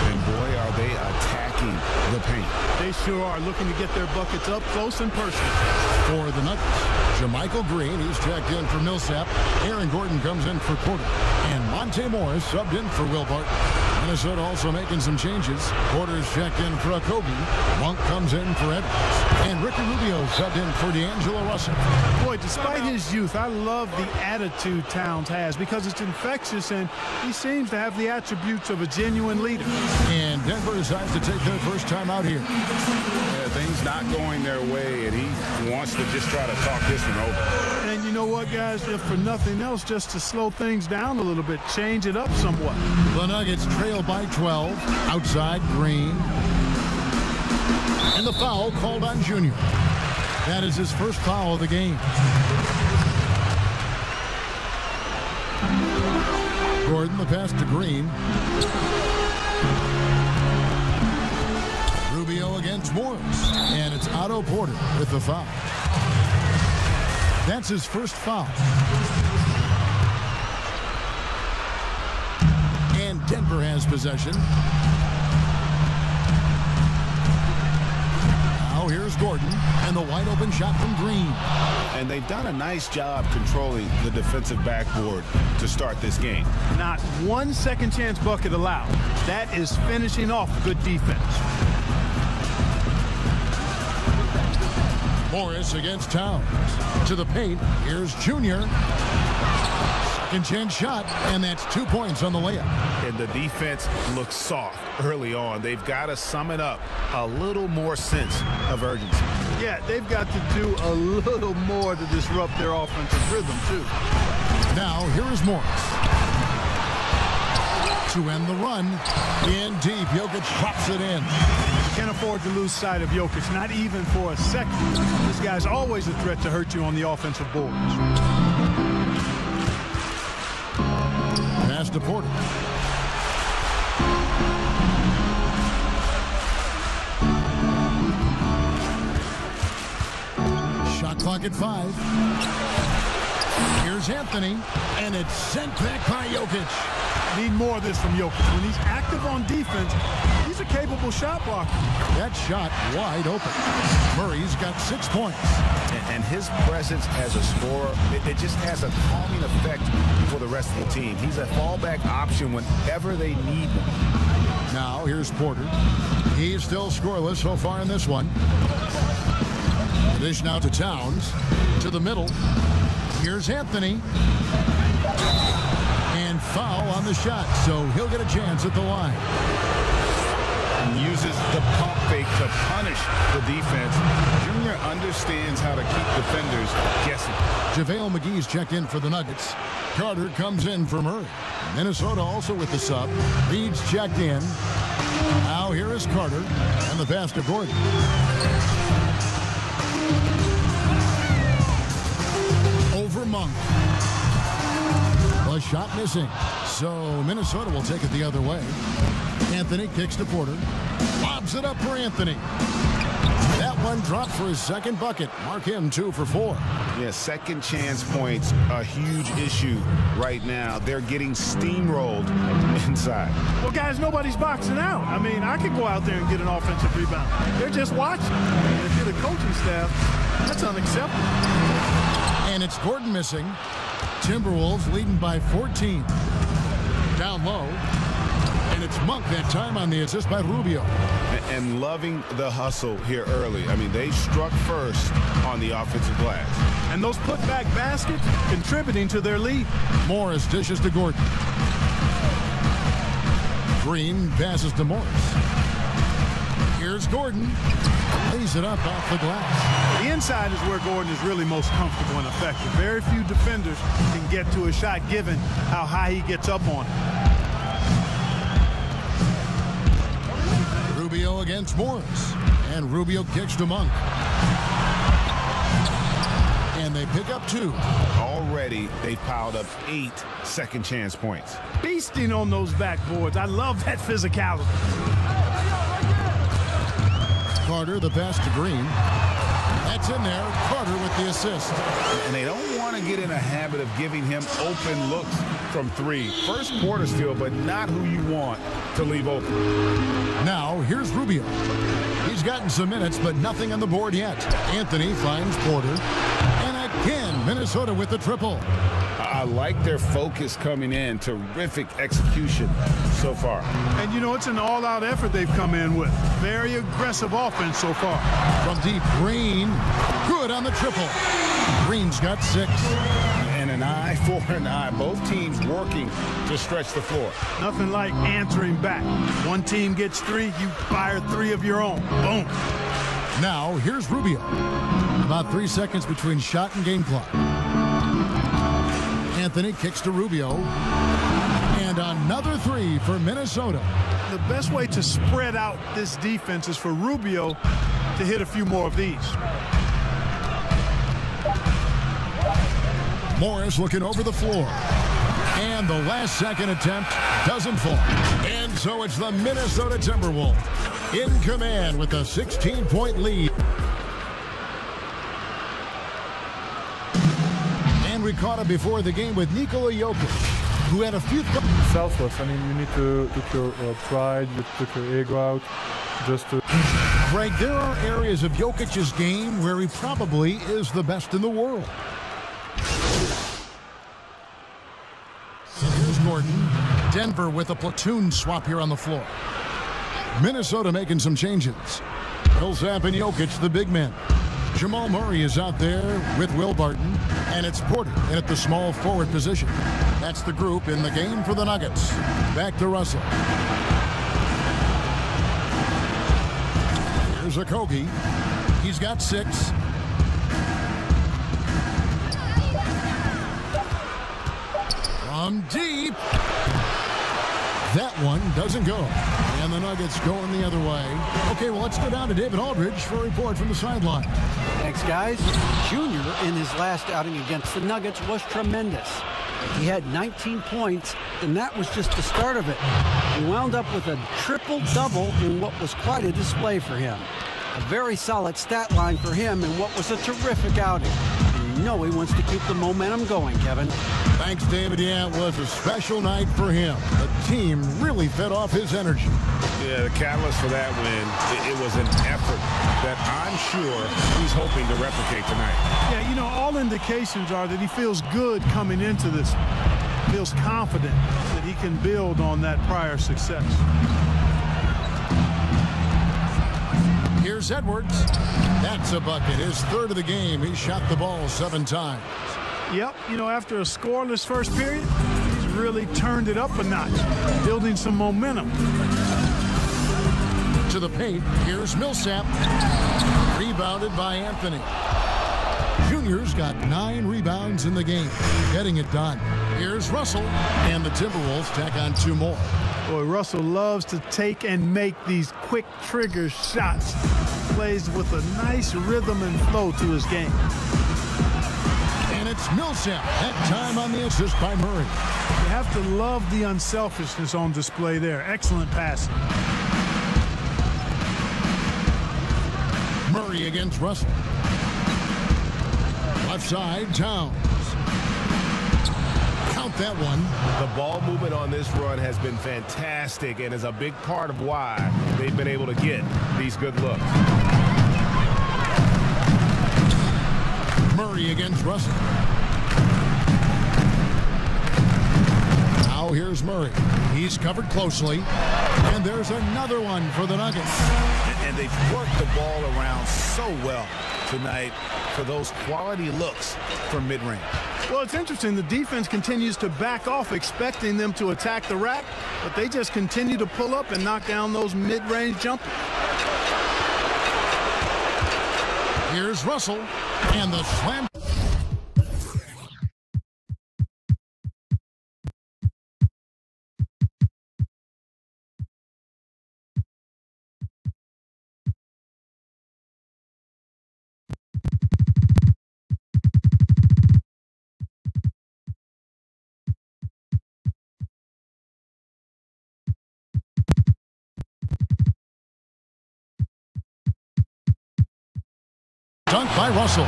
And boy, are they attacking the paint. They sure are, looking to get their buckets up close and personal. For the Nuggets, JaMychal Green, he's checked in for Millsap. Aaron Gordon comes in for Porter. And Monte Morris subbed in for Will Barton. Minnesota also making some changes. Porter's checked in for Okogie. Monk comes in for Edwards. And Ricky Rubio subbed in for D'Angelo Russell. Boy, despite his youth, I love the attitude Towns has because it's infectious, and he seems to have the attributes of a genuine leader. And Denver decides to take their first time out here. Yeah, things not going their way, and he wants to just try to talk this one over. And you know what, guys? If for nothing else, just to slow things down a little bit, change it up somewhat. The Nuggets trail by 12. Outside, Green. And the foul called on Junior. That is his first foul of the game. Gordon, the pass to Green. Rubio against Morris. And it's Otto Porter with the foul. That's his first foul. And Denver has possession. Now here's Gordon and the wide open shot from Green. And they've done a nice job controlling the defensive backboard to start this game. Not one second chance bucket allowed. That is finishing off good defense. Morris against Towns. To the paint. Here's Junior. Second chance shot, and that's 2 points on the layup. And the defense looks soft early on. They've got to sum it up. A little more sense of urgency. Yeah, they've got to do a little more to disrupt their offensive rhythm, too. Now, here is Morris. To end the run. In deep, Jokic drops it in. You can't afford to lose sight of Jokic, not even for a second. This guy's always a threat to hurt you on the offensive boards. Pass to Porter. Shot clock at 5. Here's Anthony, and it's sent back by Jokic. Need more of this from Jokic. When he's active on defense, he's a capable shot blocker. That shot wide open. Murray's got 6 points. And his presence as a scorer, it just has a calming effect for the rest of the team. He's a fallback option whenever they need one. Now here's Porter. He's still scoreless so far in this one. Dish now to Towns. To the middle. Here's Anthony. And foul on the shot, so he'll get a chance at the line. And uses the pump fake to punish the defense. Junior understands how to keep defenders guessing. JaVale McGee's checked in for the Nuggets. Carter comes in for Murray. Minnesota also with the sub. Reed's checked in. Now here is Carter and the pass to Gordon. Over Monk. The shot missing. So Minnesota will take it the other way. Anthony kicks to Porter. Lobs it up for Anthony. That one dropped for his second bucket. Mark him 2 for 4. Yeah, second chance points, a huge issue right now. They're getting steamrolled inside. Well, guys, nobody's boxing out. I mean, I could go out there and get an offensive rebound. They're just watching. And if you're the coaching staff, that's unacceptable. And it's Gordon missing. Timberwolves leading by 14. Down low. And it's Monk that time on the assist by Rubio. And loving the hustle here early. I mean, they struck first on the offensive glass. And those putback baskets contributing to their lead. Morris dishes to Gordon. Green passes to Morris. Here's Gordon. Lays it up off the glass. The inside is where Gordon is really most comfortable and effective. Very few defenders can get to a shot given how high he gets up on it. Rubio against Morris. And Rubio kicks to Monk. And they pick up 2. Already, they've piled up 8 second chance points. Beasting on those backboards. I love that physicality. Carter, the pass to Green. That's in there. Carter with the assist. And they don't want to get in a habit of giving him open looks from 3. First quarter still, but not who you want to leave open. Now, here's Rubio. He's gotten some minutes, but nothing on the board yet. Anthony finds Porter. And again, Minnesota with the triple. I like their focus coming in. Terrific execution so far. And, you know, it's an all-out effort they've come in with. Very aggressive offense so far. From deep, Green. Good on the triple. Green's got 6. And an eye for an eye. Both teams working to stretch the floor. Nothing like answering back. One team gets 3, you fire 3 of your own. Boom. Now, here's Rubio. About 3 seconds between shot and game clock. Anthony kicks to Rubio. And another 3 for Minnesota. The best way to spread out this defense is for Rubio to hit a few more of these. Morris looking over the floor. And the last second attempt doesn't fall. And so it's the Minnesota Timberwolves in command with a 16-point lead. And we caught up before the game with Nikola Jokic, who had a few... Selfless. I mean, you need to took your pride, you took your ego out. Just to... Greg, there are areas of Jokic's game where he probably is the best in the world. Here's Gordon. Denver with a platoon swap here on the floor. Minnesota making some changes. Millsap and Jokic, the big men. Jamal Murray is out there with Will Barton, and it's Porter in at the small forward position. That's the group in the game for the Nuggets. Back to Russell. Here's Okogie. He's got 6. From deep. That one doesn't go. And the Nuggets going the other way. Okay, well, let's go down to David Aldridge for a report from the sideline. Thanks, guys. Junior, in his last outing against the Nuggets, was tremendous. He had 19 points, and that was just the start of it. He wound up with a triple-double in what was quite a display for him. A very solid stat line for him in what was a terrific outing. And you know he wants to keep the momentum going, Kevin. Thanks, David. Yeah, it was a special night for him. The team really fed off his energy. Yeah, the catalyst for that win, it was an effort that I'm sure he's hoping to replicate tonight. Yeah, you know, all indications are that he feels good coming into this. Feels confident that he can build on that prior success. Here's Edwards. That's a bucket. His third of the game. He shot the ball 7 times. Yep, you know, after a scoreless first period, he's really turned it up a notch, building some momentum. To the paint, here's Millsap. Rebounded by Anthony. Junior junior's got 9 rebounds in the game, getting it done. Here's Russell, and the Timberwolves tack on 2 more. Boy, Russell loves to take and make these quick trigger shots. Plays with a nice rhythm and flow to his game. And it's Millsap, that time on the assist by Murray. You have to love the unselfishness on display there. Excellent passing. Murray against Russell. Left side, Towns. Count that one. The ball movement on this run has been fantastic and is a big part of why they've been able to get these good looks. Murray against Russell. Now here's Murray. He's covered closely. And there's another one for the Nuggets. And they've worked the ball around so well tonight for those quality looks from mid-range. Well, it's interesting. The defense continues to back off, expecting them to attack the rack, but they just continue to pull up and knock down those mid-range jumpers. Here's Russell, and the slam. Dunk by Russell.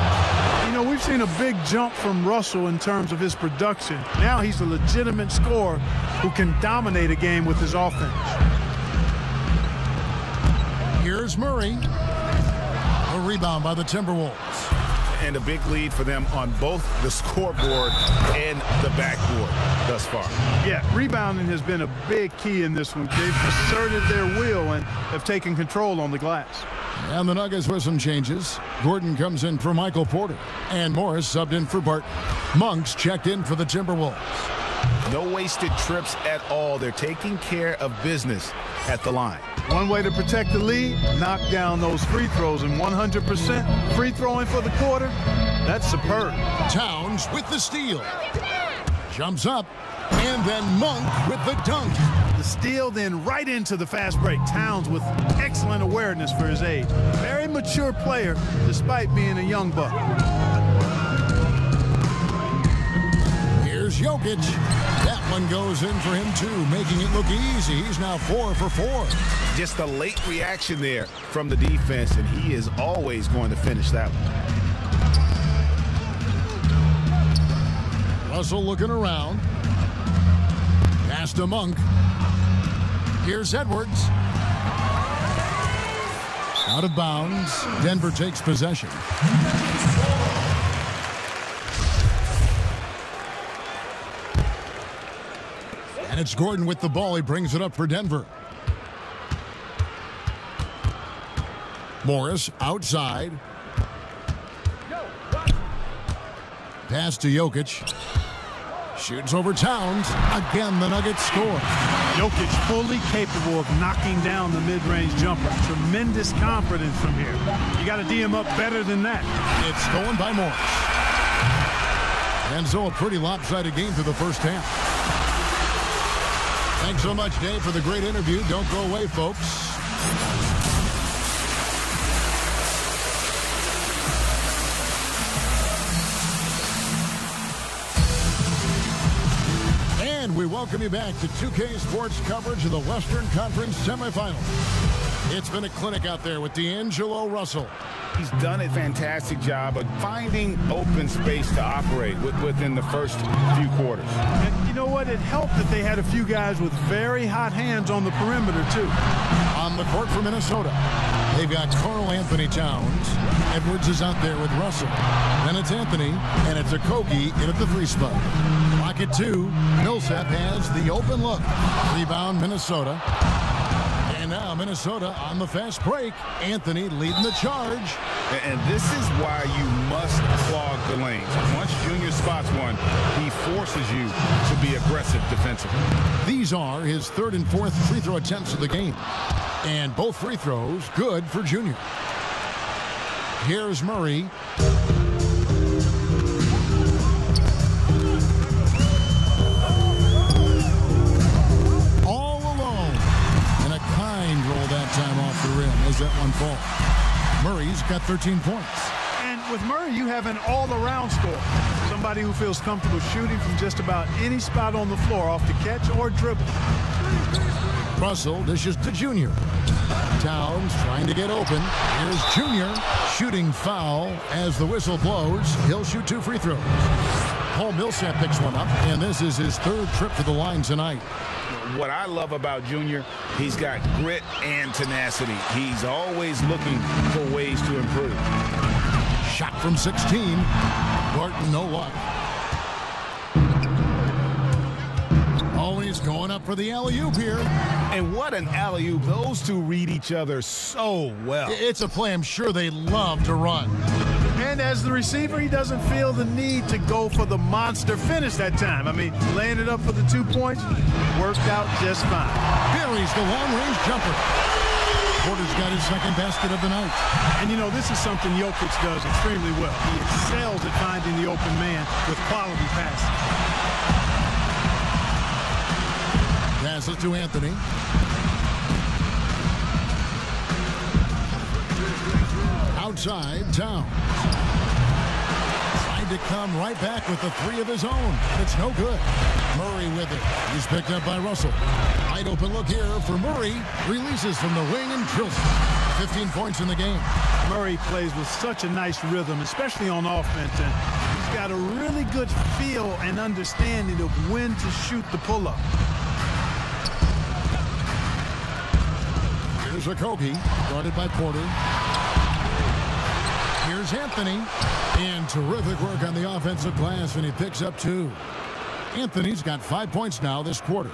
You know, we've seen a big jump from Russell in terms of his production. Now he's a legitimate scorer who can dominate a game with his offense. Here's Murray. A rebound by the Timberwolves. And a big lead for them on both the scoreboard and the backboard thus far. Yeah, rebounding has been a big key in this one. They've asserted their will and have taken control on the glass. And the Nuggets with some changes. Gordon comes in for Michael Porter. And Morris subbed in for Bart. Monks checked in for the Timberwolves. No wasted trips at all. They're taking care of business at the line. One way to protect the lead, knock down those free throws, and 100% free throwing for the quarter. That's superb. Towns with the steal. Jumps up. And then Monk with the dunk. The steal, then right into the fast break. Towns with excellent awareness for his age. Very mature player, despite being a young buck. Here's Jokic. That one goes in for him, too, making it look easy. He's now 4 for 4. Just a late reaction there from the defense, and he is always going to finish that one. Russell looking around. Pass to Monk. Here's Edwards. Out of bounds. Denver takes possession. And it's Gordon with the ball. He brings it up for Denver. Morris outside. Pass to Jokic. Shoots over Towns. Again, the Nuggets score. Jokic fully capable of knocking down the mid-range jumper. Tremendous confidence from here. You got to D him up better than that. It's stolen by Morris. And so a pretty lopsided game through the first half. Thanks so much, Dave, for the great interview. Don't go away, folks. We welcome you back to 2K Sports coverage of the Western Conference semifinals. It's been a clinic out there with D'Angelo Russell. He's done a fantastic job of finding open space to operate within the first few quarters. And you know what? It helped that they had a few guys with very hot hands on the perimeter, too. On the court for Minnesota, they've got Karl Anthony Towns. Edwards is out there with Russell. Then it's Anthony, and it's Okogie in at the 3 spot. Lock it 2. Millsap has the open look. Rebound, Minnesota. And now Minnesota on the fast break. Anthony leading the charge. And this is why you must clog the lanes. Once Junior spots one, he forces you to be aggressive defensively. These are his 3rd and 4th free throw attempts of the game. And both free throws good for Junior. Here's Murray. rim as that one falls. Murray's got 13 points. And with Murray, you have an all-around scorer. Somebody who feels comfortable shooting from just about any spot on the floor, off the catch or dribble. Russell dishes to Junior. Towns trying to get open. Here's Junior shooting foul as the whistle blows. He'll shoot 2 free throws. Paul Millsap picks one up, and this is his 3rd trip to the line tonight. What I love about Junior, he's got grit and tenacity. He's always looking for ways to improve. Shot from 16. Barton, no luck. Always going up for the alley-oop here. And what an alley-oop. Those two read each other so well. It's a play I'm sure they love to run. And as the receiver, he doesn't feel the need to go for the monster finish that time. I mean, laying it up for the 2 points worked out just fine. Buries the long-range jumper. Porter's got his 2nd basket of the night. And, you know, this is something Jokic does extremely well. He excels at finding the open man with quality passing. Passes to Anthony. Outside, Towns. Tried to come right back with the 3 of his own. It's no good. Murray with it. He's picked up by Russell. Wide open look here for Murray. Releases from the wing and drills it. 15 points in the game. Murray plays with such a nice rhythm, especially on offense. And he's got a really good feel and understanding of when to shoot the pull-up. Here's Okogie, guarded by Porter. Here's Anthony, and terrific work on the offensive glass, and he picks up 2. Anthony's got 5 points now this quarter.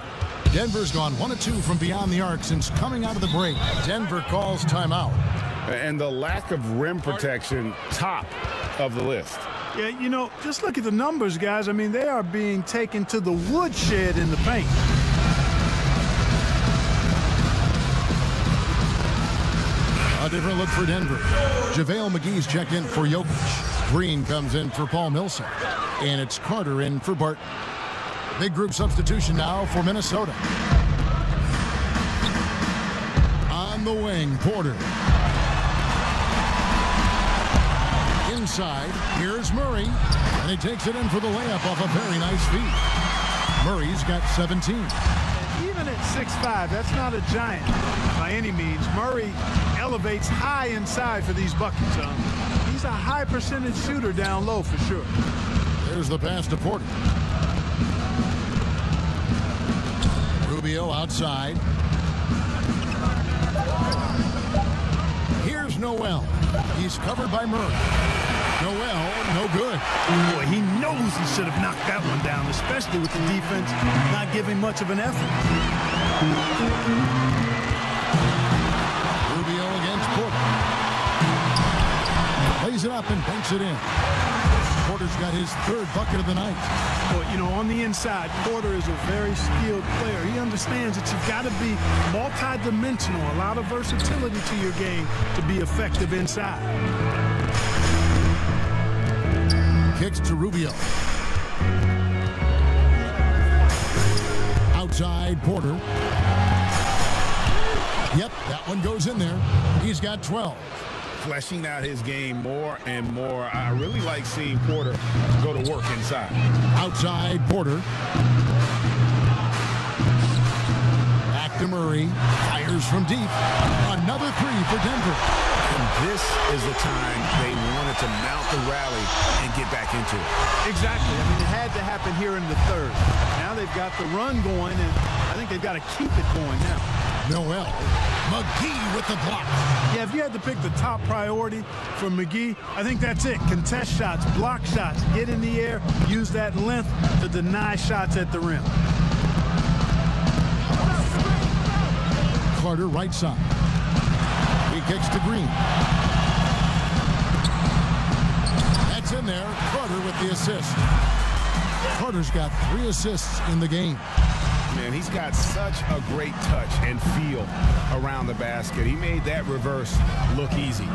Denver's gone 1 of 2 from beyond the arc since coming out of the break. Denver calls timeout. And the lack of rim protection, top of the list. Yeah, you know, just look at the numbers, guys. I mean, they are being taken to the woodshed in the paint. A different look for Denver. JaVale McGee's checked in for Jokic. Green comes in for Paul Millsap. And it's Carter in for Barton. Big group substitution now for Minnesota. On the wing, Porter. Inside, here's Murray. And he takes it in for the layup off a very nice feed. Murray's got 17. Even at 6'5", that's not a giant by any means. Murray elevates high inside for these buckets. He's a high percentage shooter down low for sure. There's the pass to Porter. Rubio outside. Here's Noel. He's covered by Murray. Noel, no good. Boy, he knows he should have knocked that one down, especially with the defense not giving much of an effort. Rubio against Porter. Plays it up and banks it in. Porter's got his 3rd bucket of the night. Well, you know, on the inside, Porter is a very skilled player. He understands that you've got to be multi-dimensional, a lot of versatility to your game to be effective inside. Kicks to Rubio. Outside, Porter. Yep, that one goes in there. He's got 12. Fleshing out his game more and more. I really like seeing Porter go to work inside. Outside, Porter. Back to Murray. Fires from deep. Another 3 for Denver. And this is the time they wanted to mount the rally and get back into it. Exactly. I mean, it had to happen here in the 3rd. Now they've got the run going, and I think they've got to keep it going now. Noel. McGee with the block. Yeah, if you had to pick the top priority for McGee, I think that's it. Contest shots, block shots, get in the air, use that length to deny shots at the rim. Carter right side. He kicks to Green. That's in there. Carter with the assist. Carter's got 3 assists in the game. Man, he's got such a great touch and feel around the basket. He made that reverse look easy.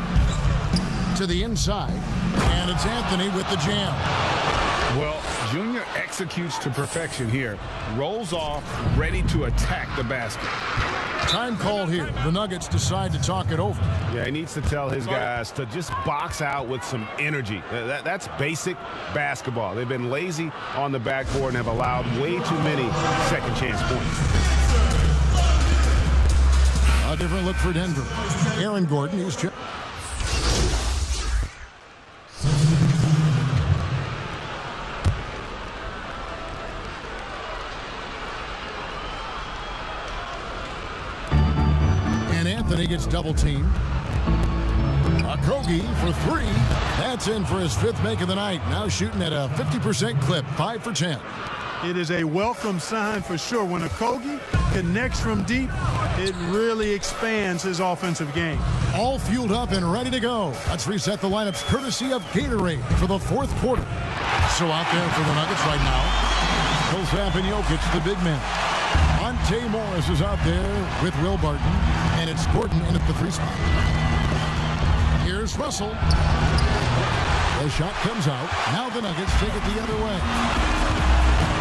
To the inside, and it's Anthony with the jam. Well, Junior executes to perfection here. Rolls off, ready to attack the basket. Time called here. The Nuggets decide to talk it over. Yeah, he needs to tell his guys to just box out with some energy. That's basic basketball. They've been lazy on the backboard and have allowed way too many second chance points. A different look for Denver. Aaron Gordon, he's chipped. And Anthony gets double teamed. Okogie for three. That's in for his 5th make of the night. Now shooting at a 50% clip, 5 for 10. It is a welcome sign for sure. When Okogie connects from deep, it really expands his offensive game. All fueled up and ready to go. Let's reset the lineups courtesy of Gatorade for the 4th quarter. So out there for the Nuggets right now, Millsap and Jokic, the big men. Monte Morris is out there with Will Barton, and it's Gordon in at the 3 spot. Here's Russell. The shot comes out. Now the Nuggets take it the other way.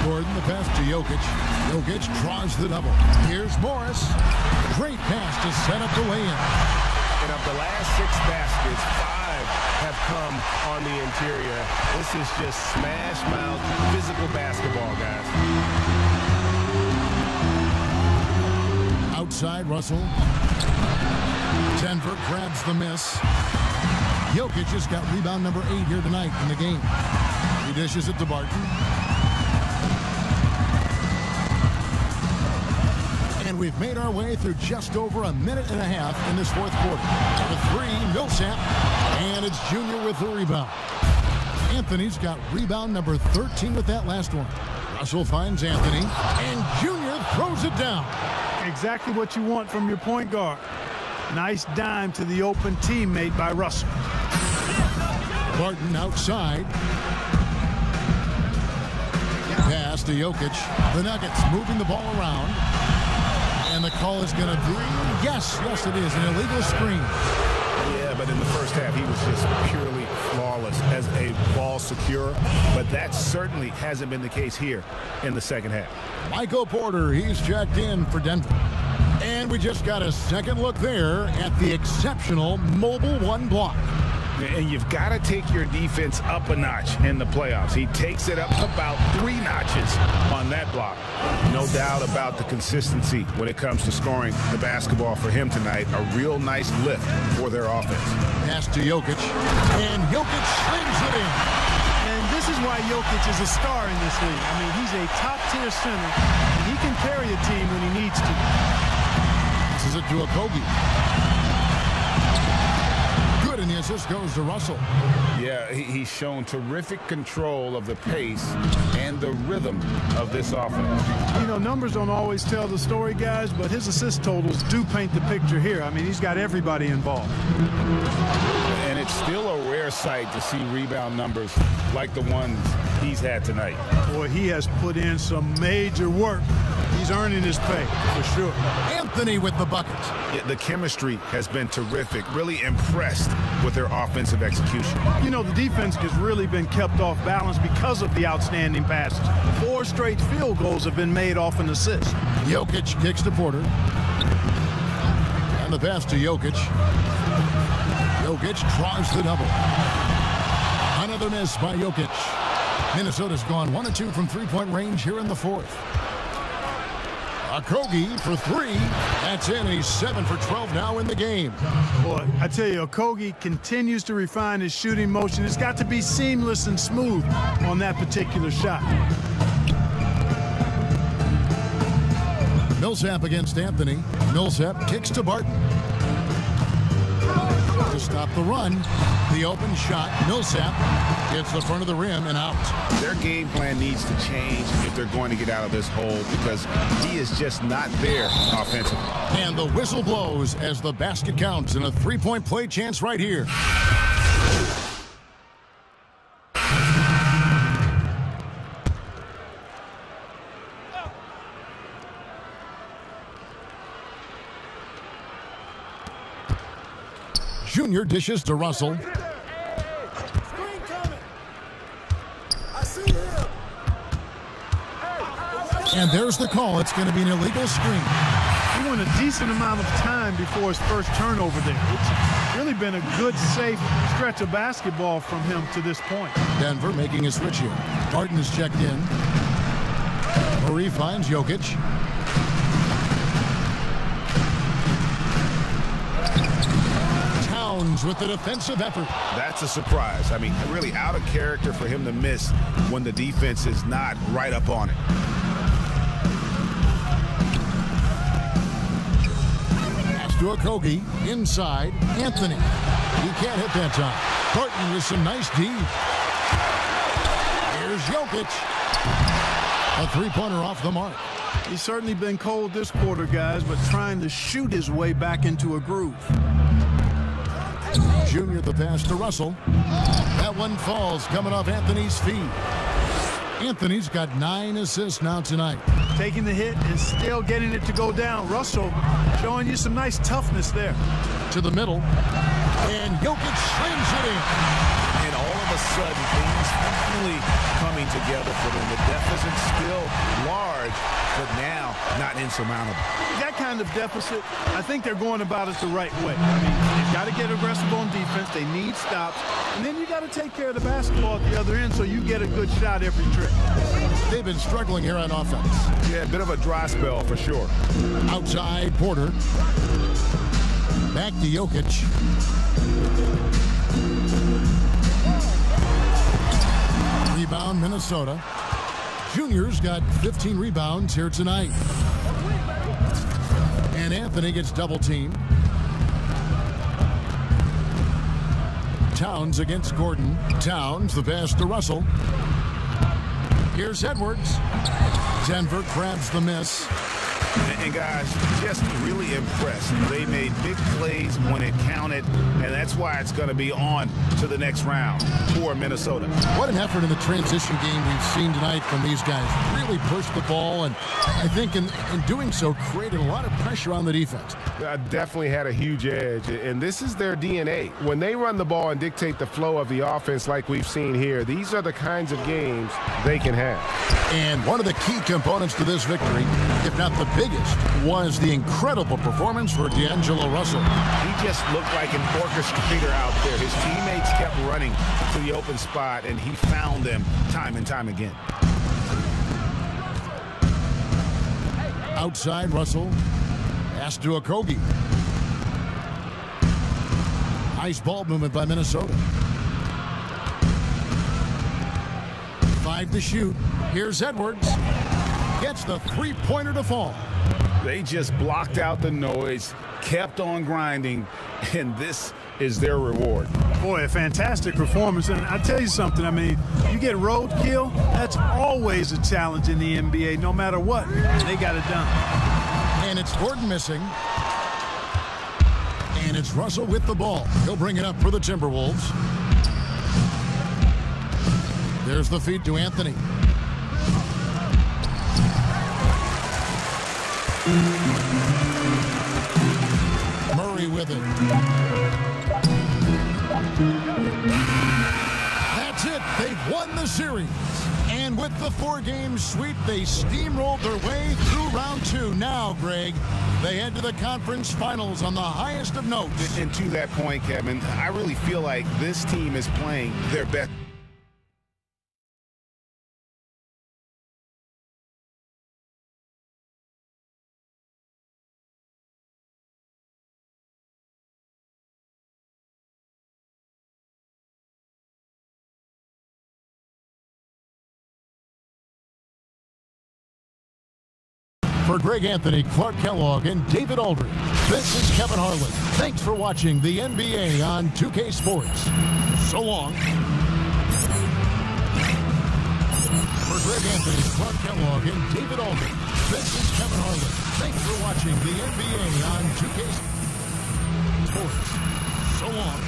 Gordon, the pass to Jokic. Jokic draws the double. Here's Morris. Great pass to set up the lay-in. And of the last 6 baskets, 5 have come on the interior. This is just smash mouth physical basketball, guys. Outside, Russell. Denver grabs the miss. Jokic just got rebound number 8 here tonight in the game. He dishes it to Barton. And we've made our way through just over a minute and a half in this 4th quarter. The 3, Millsap, and it's Junior with the rebound. Anthony's got rebound number 13 with that last one. Russell finds Anthony, and Junior throws it down. Exactly what you want from your point guard. Nice dime to the open teammate by Russell. Barton outside. Pass to Jokic. The Nuggets moving the ball around. And the call is going to be, yes, it is, an illegal screen. Yeah, but in the first half, he was just purely flawless as a ball secure. But that certainly hasn't been the case here in the second half. Michael Porter, he's checked in for Denver. And we just got a second look there at the exceptional Mobile One block. And you've got to take your defense up a notch in the playoffs. He takes it up about 3 notches on that block. No doubt about the consistency when it comes to scoring the basketball for him tonight. A real nice lift for their offense. Pass to Jokic, and Jokic slings it in. And this is why Jokic is a star in this league. I mean, he's a top-tier center, and he can carry a team when he needs to. This is it to Okogie. Good, and the assist goes to Russell. Yeah, he's shown terrific control of the pace and the rhythm of this offense. You know, numbers don't always tell the story, guys, but his assist totals do paint the picture here. I mean, he's got everybody involved. And it's still a rare sight to see rebound numbers like the ones he's had tonight. Boy, he has put in some major work. He's earning his pay, for sure. Anthony with the buckets. Yeah, the chemistry has been terrific. Really impressed with their offensive execution. You know, the defense has really been kept off balance because of the outstanding passes. 4 straight field goals have been made off an assist. Jokic kicks to Porter. And the pass to Jokic. Jokic draws the double. Another miss by Jokic. Minnesota's gone 1 of 2 from 3-point range here in the 4th. Okogie for 3. That's in. He's 7 for 12 now in the game. Boy, I tell you, Okogie continues to refine his shooting motion. It's got to be seamless and smooth on that particular shot. Millsap against Anthony. Millsap kicks to Barton. To stop the run, the open shot. Millsap hits the front of the rim and out. Their game plan needs to change if they're going to get out of this hole because he is just not there offensively. And the whistle blows as the basket counts and a 3-point play chance right here. Junior dishes to Russell. Screen coming. I see it. And there's the call. It's going to be an illegal screen. He went a decent amount of time before his first turnover there. It's really been a good, safe stretch of basketball from him to this point. Denver making a switch here. Martin is checked in. Murray finds Jokic. Towns with the defensive effort. That's a surprise. I mean, really out of character for him to miss when the defense is not right up on it. To Okogie, inside, Anthony. He can't hit that time. Barton with some nice D. Here's Jokic. A three-pointer off the mark. He's certainly been cold this quarter, guys, but trying to shoot his way back into a groove. Junior the pass to Russell. That one falls coming off Anthony's feet. Anthony's got 9 assists now tonight. Taking the hit and still getting it to go down. Russell showing you some nice toughness there. To the middle. And Jokic slams it in. And all of a sudden, things finally coming together for them. The deficit still large, but now not insurmountable. That kind of deficit, I think they're going about it the right way. I mean, they've got to get aggressive on defense. They need stops. And then you got to take care of the basketball at the other end so you get a good shot every trip. They've been struggling here on offense. Yeah, a bit of a dry spell for sure. Outside, Porter. Back to Jokic. Rebound, Minnesota. Junior's got 15 rebounds here tonight. And Anthony gets double-teamed. Towns against Gordon. Towns, the pass to Russell. Here's Edwards. Denver grabs the miss. And guys, just really impressed. They made big plays when it counted, and that's why it's going to be on to the next round for Minnesota. What an effort in the transition game we've seen tonight from these guys. Really pushed the ball, and I think in doing so created a lot of pressure on the defense. Definitely had a huge edge, and this is their DNA. When they run the ball and dictate the flow of the offense like we've seen here, these are the kinds of games they can have. And one of the key components to this victory, if not the biggest, was the incredible performance for D'Angelo Russell. He just looked like an orchestrator out there. His teammates kept running to the open spot, and he found them time and time again. Outside, Russell. Pass to Okogie. Nice ball movement by Minnesota. 5 to shoot. Here's Edwards. Gets the three-pointer to fall. They just blocked out the noise, kept on grinding, and this is their reward. Boy, a fantastic performance. And I tell you something, I mean, you get roadkill, that's always a challenge in the NBA, no matter what. They got it done. And it's Gordon missing. And it's Russell with the ball. He'll bring it up for the Timberwolves. There's the feed to Anthony. Murray with it. That's it. They've won the series. And with the 4-game sweep, they steamrolled their way through round 2. Now, Greg, they head to the conference finals on the highest of notes. And to that point, Kevin, I really feel like this team is playing their best. For Greg Anthony, Clark Kellogg, and David Aldridge, this is Kevin Harlan. Thanks for watching the NBA on 2K Sports. So long. For Greg Anthony, Clark Kellogg, and David Aldridge, this is Kevin Harlan. Thanks for watching the NBA on 2K Sports. So long.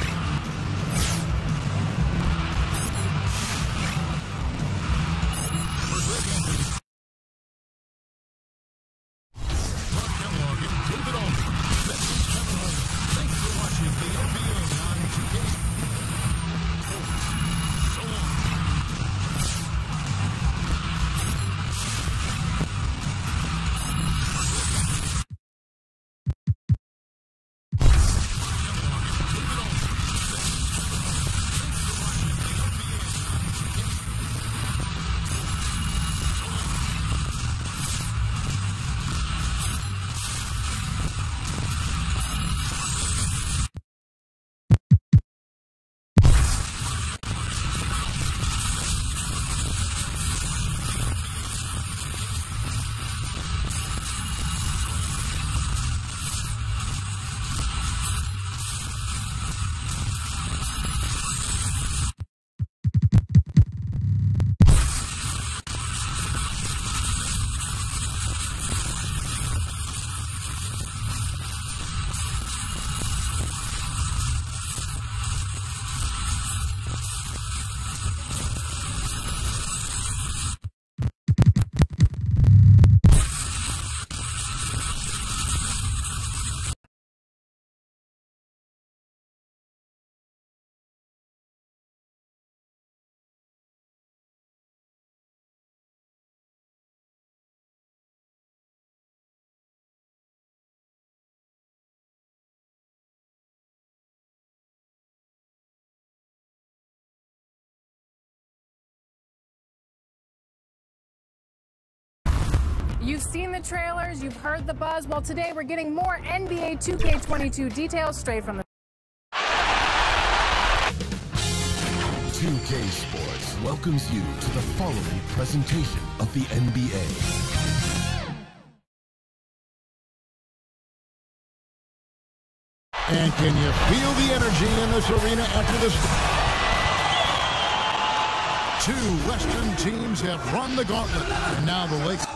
You've seen the trailers, you've heard the buzz. Well, today we're getting more NBA 2K22 details straight from the 2K Sports welcomes you to the following presentation of the NBA. And can you feel the energy in this arena after this? Two Western teams have run the gauntlet, and now the Lakers.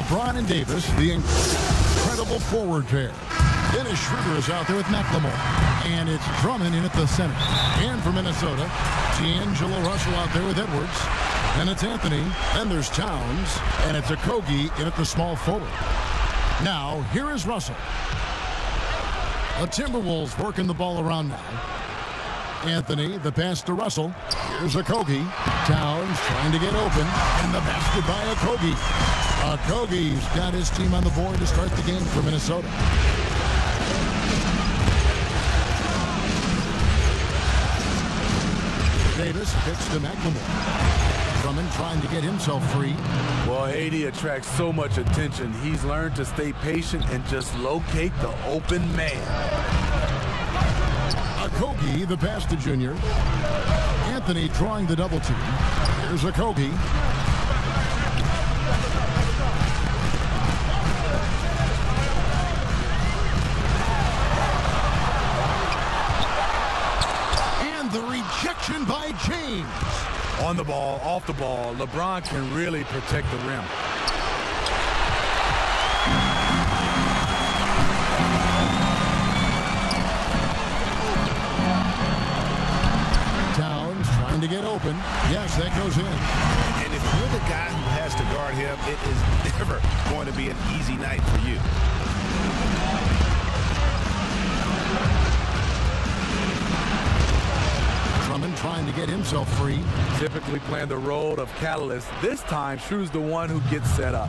LeBron and Davis, the incredible forward pair. Dennis Schroeder is out there with McLemore. And it's Drummond in at the center. And for Minnesota, D'Angelo Russell out there with Edwards. Then it's Anthony. Then there's Towns. And it's Okogie in at the small forward. Now, here is Russell. The Timberwolves working the ball around now. Anthony, the pass to Russell. Here's Okogie. Towns trying to get open. And the basket by Okogie. Okogie's got his team on the board to start the game for Minnesota. Davis pitch to McLemore. Drummond trying to get himself free. Well, AD attracts so much attention. He's learned to stay patient and just locate the open man. Okogie, the pass to Junior. Anthony drawing the double team. Here's Okogie. The rejection by James. On the ball, off the ball, LeBron can really protect the rim. Towns trying to get open. Yes, that goes in. And if you're the guy who has to guard him, it is never going to be an easy night for you. Trying to get himself free. Typically playing the role of catalyst. This time, Schroeder's the one who gets set up.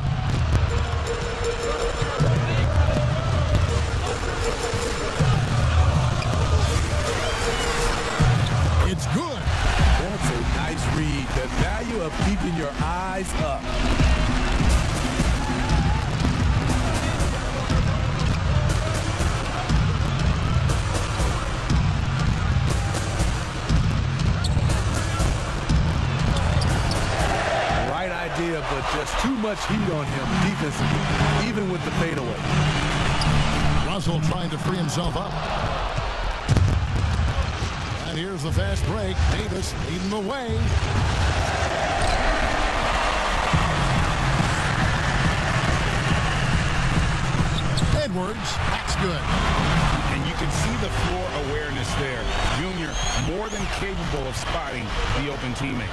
It's good. That's a nice read. The value of keeping your eyes up. But just too much heat on him defensively, even with the fadeaway. Russell trying to free himself up. And here's the fast break. Davis leading the way. Edwards, that's good. And you can see the floor awareness there. Junior more than capable of spotting the open teammate.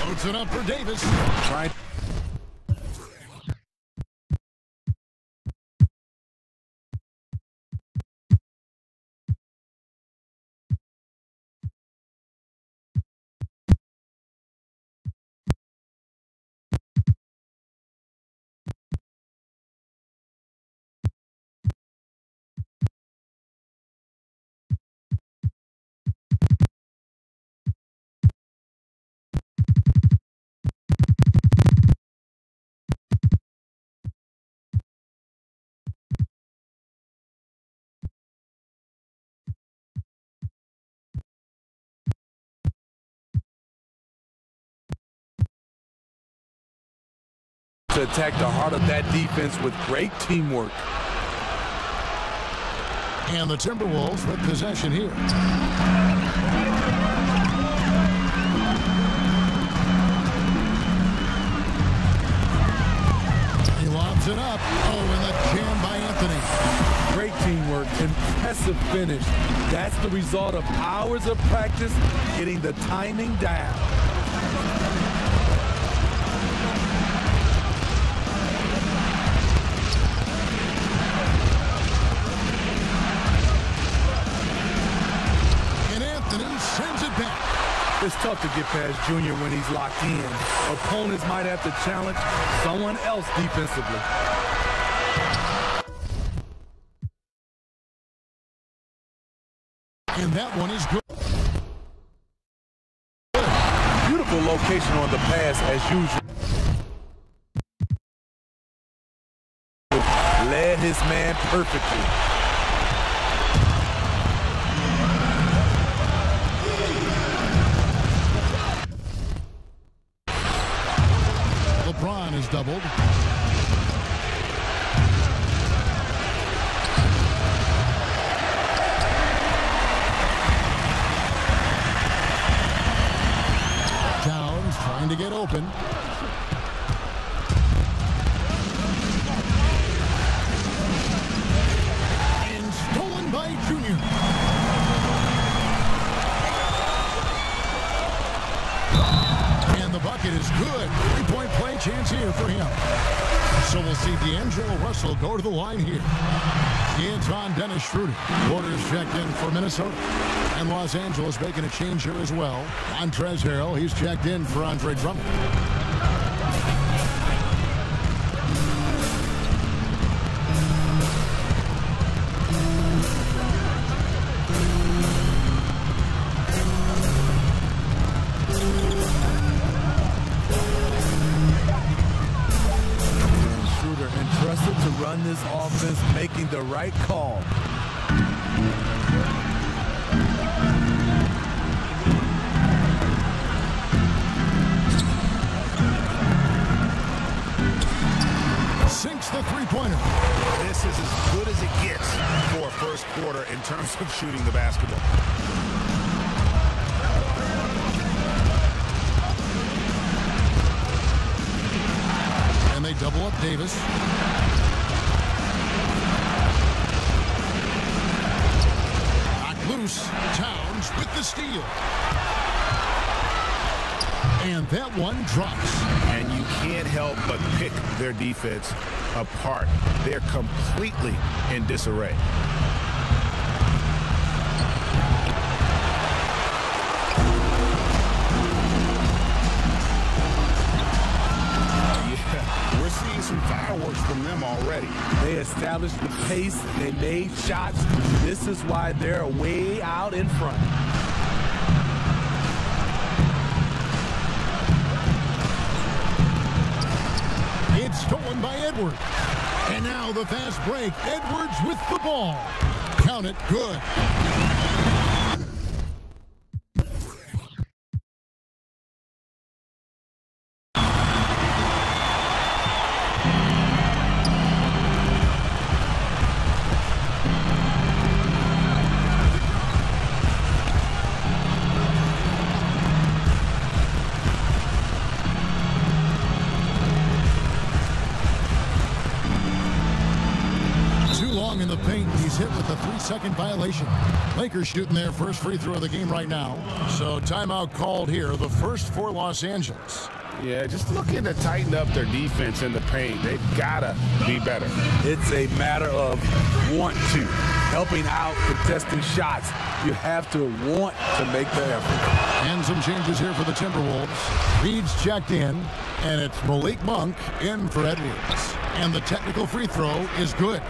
Puts it up for Davis. Right. To attack the heart of that defense with great teamwork. And the Timberwolves with possession here. He lobs it up. Oh, and the jam by Anthony. Great teamwork, impressive finish. That's the result of hours of practice, getting the timing down. It's tough to get past Junior when he's locked in. Opponents might have to challenge someone else defensively. And that one is good. Beautiful location on the pass as usual. Led his man perfectly. LeBron is doubled. open. And stolen by Junior. And the bucket is good. 3-point play chance here for him. So we'll see D'Angelo Russell go to the line here. It's on Dennis Schroeder. Orders checked in for Minnesota. And Los Angeles making a change here as well. Montrezl Harrell, he's checked in for Andre Drummond. This offense making the right call. Sinks the three-pointer. This is as good as it gets for a first quarter in terms of shooting the basketball. And they double up Davis. Loose. Towns with the steal. And that one drops. And you can't help but pick their defense apart. They're completely in disarray. Yeah, we're seeing some fireworks from them already. They established the pace. They made shots. This is why they're way out in front. It's stolen by Edwards. And now the fast break. Edwards with the ball. Count it. Good. In the paint, he's hit with a 3-second violation. Lakers shooting their first free throw of the game right now. So timeout called here, the first for Los Angeles. Yeah, just looking to tighten up their defense in the paint. They've got to be better. It's a matter of want to. Helping out, contesting shots. You have to want to make the effort. And some changes here for the Timberwolves. Reed's checked in, and it's Malik Monk in for Edwards. And the technical free throw is good.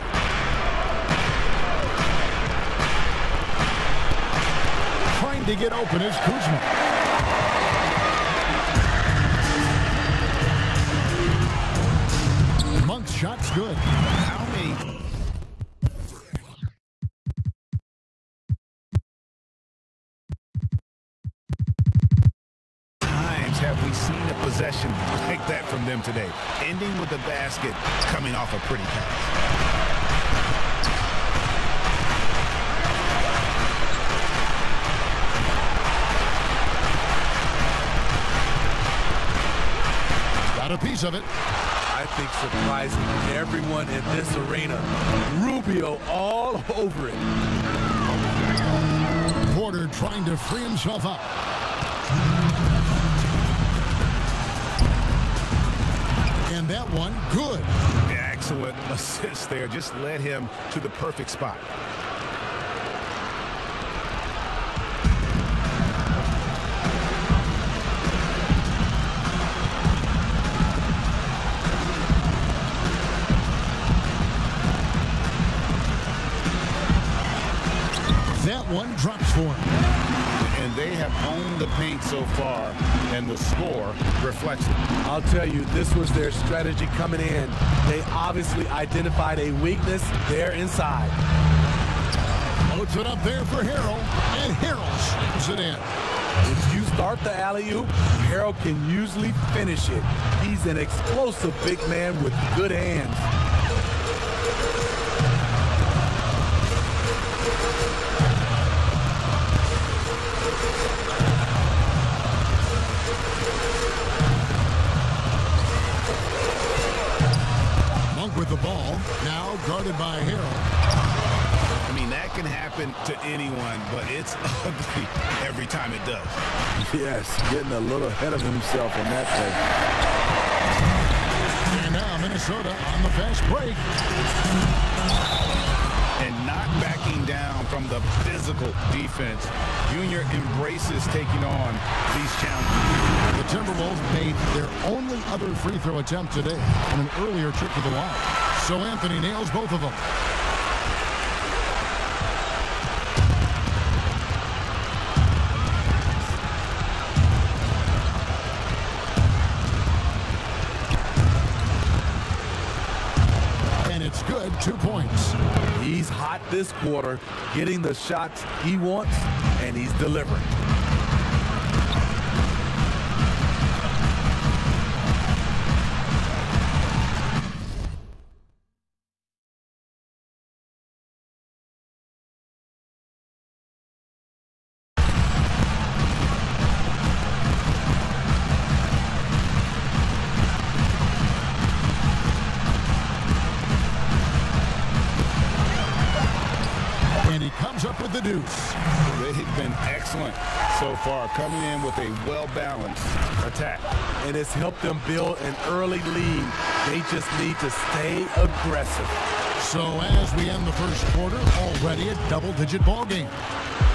Trying to get open is Kuzma. Monk's shot's good. How many times have we seen a possession like that from them today? Ending with the basket, coming off a pretty pass. Got a piece of it. I think surprising everyone in this arena. Rubio all over it. Porter trying to free himself up. And that one, good. Excellent assist there. Just led him to the perfect spot. That one drops for him. And they have owned the paint so far, and the score reflects it. I'll tell you, this was their strategy coming in. They obviously identified a weakness there inside. Loads it up there for Harrell, and Harrell slams it in. If you start the alley-oop, Harrell can usually finish it. He's an explosive big man with good hands. Duke with the ball, now guarded by Harrell. I mean, that can happen to anyone, but it's ugly every time it does. Yes, getting a little ahead of himself on that play. And now Minnesota on the fast break. And not backing down from the physical defense. Junior embraces taking on these challenges. The Timberwolves made their only other free throw attempt today on an earlier trip to the line. So Anthony nails both of them. And it's good, 2 points. He's hot this quarter, getting the shots he wants, and he's delivering. The deuce. They've been excellent so far, coming in with a well-balanced attack. And it's helped them build an early lead. They just need to stay aggressive. So as we end the first quarter, already a double-digit ball game.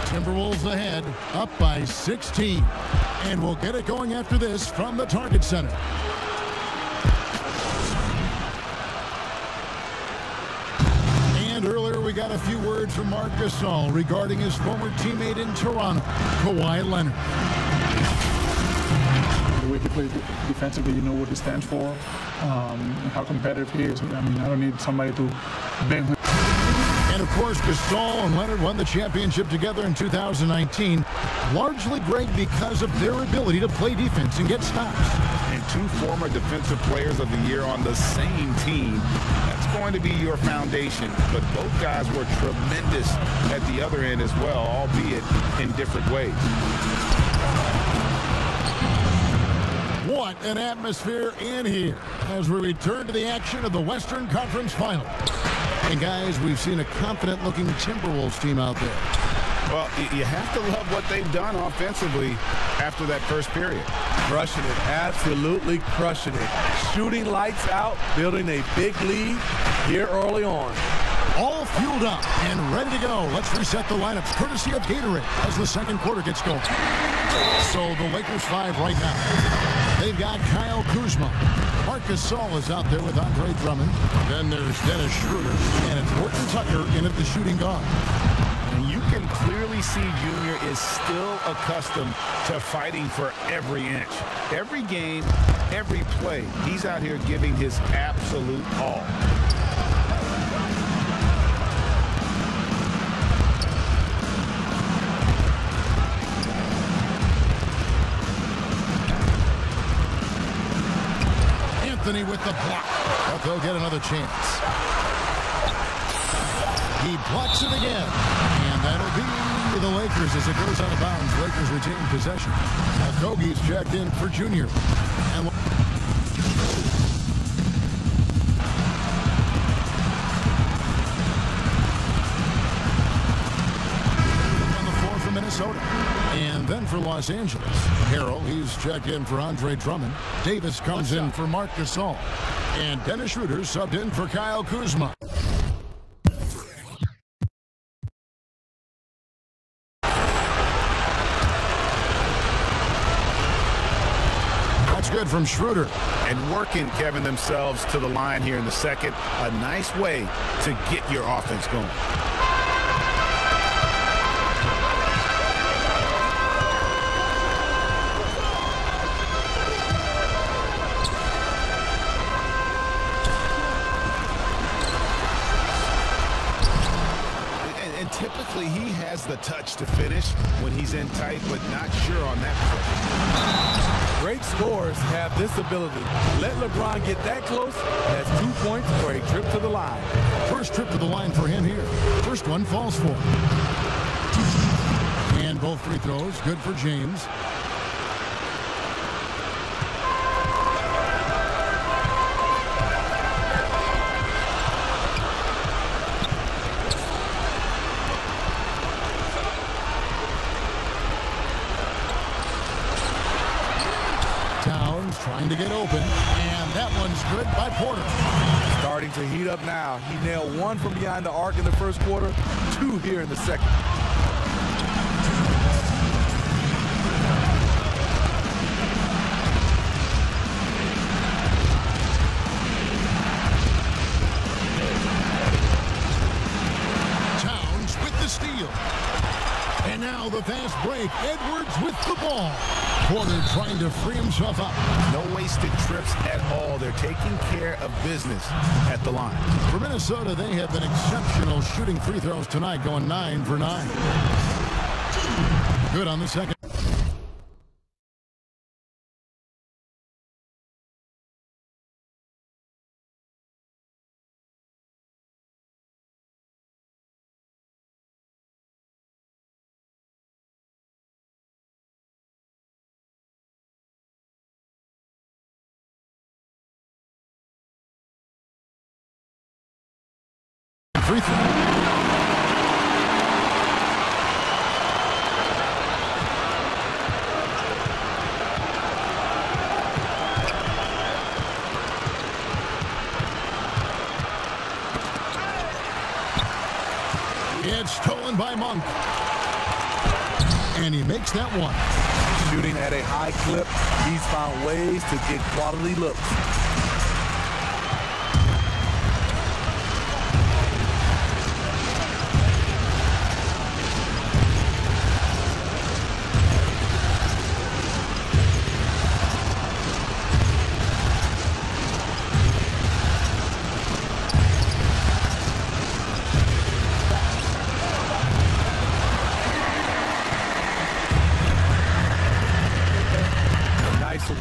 Timberwolves ahead, up by 16. And we'll get it going after this from the Target Center. And earlier we got a few words from Marc Gasol regarding his former teammate in Toronto, Kawhi Leonard. The way he plays defensively, you know what he stands for, and how competitive he is. I mean, I don't need somebody to bang him. And of course, Gasol and Leonard won the championship together in 2019, largely great because of their ability to play defense and get stops. And 2 former defensive players of the year on the same team. That's going to be your foundation. But both guys were tremendous at the other end as well, albeit in different ways. What an atmosphere in here as we return to the action of the Western Conference Final. And guys, we've seen a confident-looking Timberwolves team out there. Well, you have to love what they've done offensively after that first period. Crushing it, absolutely crushing it. Shooting lights out, building a big lead here early on. All fueled up and ready to go. Let's reset the lineups, courtesy of Gatorade, as the second quarter gets going. So the Lakers 5 right now. They've got Kyle Kuzma. Marc Gasol is out there with Andre Drummond. Then there's Dennis Schroeder. And it's Horton Tucker in at the shooting guard. And you can clearly see Junior is still accustomed to fighting for every inch. Every game, every play, he's out here giving his absolute all. Anthony with the block, but they'll get another chance. He blocks it again, and that'll be the Lakers as it goes out of bounds. Lakers retain possession. Now Kogie's checked in for Junior. And on the floor for Minnesota. And then for Los Angeles, Harrell, he's checked in for Andre Drummond. Davis comes in for Marc Gasol. And Dennis Schroeder subbed in for Kyle Kuzma. That's good from Schroeder. And working, Kevin, themselves to the line here in the second. A nice way to get your offense going. Typically, he has the touch to finish when he's in tight, but not sure on that play. Great scorers have this ability. Let LeBron get that close. That's 2 points for a trip to the line. First trip to the line for him here. First one falls for. And both free throws, good for James. open, and that one's good by Porter. Starting to heat up now. He nailed one from behind the arc in the first quarter, 2 here in the second. Towns with the steal. And now the fast break. Edwards with the ball. Porter trying to free himself up. No wasted trips at all. They're taking care of business at the line. For Minnesota, they have been exceptional shooting free throws tonight, going 9 for 9. Good on the second. Free throw. It's stolen by Monk. And he makes that one. Shooting at a high clip, he's found ways to get quality looks.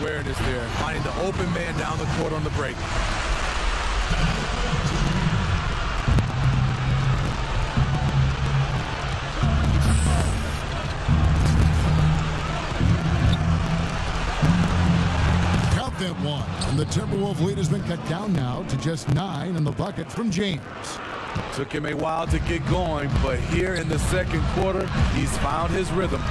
Awareness there, finding the open man down the court on the break. Count that one. And the Timberwolves lead has been cut down now to just 9 in the bucket from James. Took him a while to get going, but here in the second quarter, he's found his rhythm.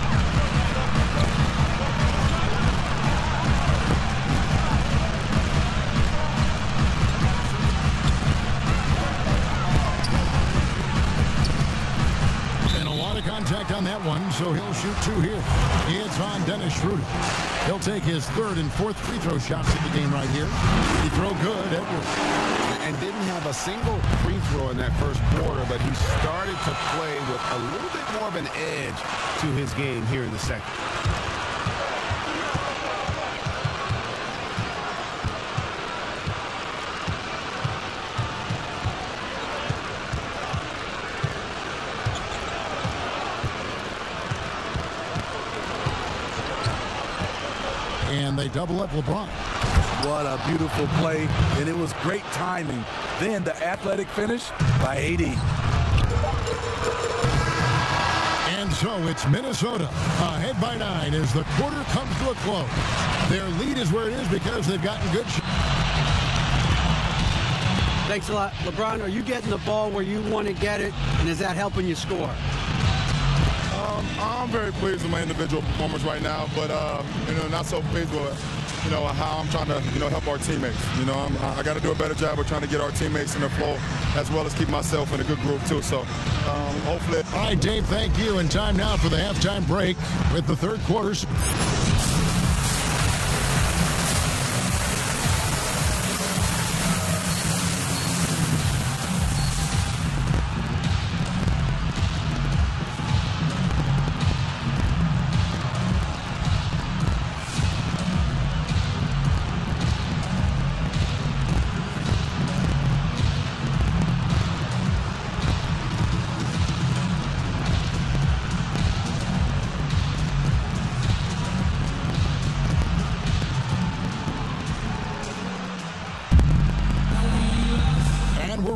Contact on that one, so he'll shoot 2 here. It's on Dennis Schroeder. He'll take his 3rd and 4th free throw shots of the game right here. He throw good, Edwards. And didn't have a single free throw in that first quarter, but he started to play with a little bit more of an edge to his game here in the second. And they double up LeBron. What a beautiful play, and it was great timing. Then the athletic finish by AD. And so it's Minnesota ahead by 9 as the quarter comes to a close. Their lead is where it is because they've gotten good shots. Thanks a lot. LeBron, are you getting the ball where you want to get it, and is that helping you score? I'm very pleased with my individual performance right now, but not so pleased with how I'm trying to help our teammates. I got to do a better job of trying to get our teammates in the flow, as well as keep myself in a good group too. So hopefully. All right, Dave, thank you. And time now for the halftime break with the third quarter.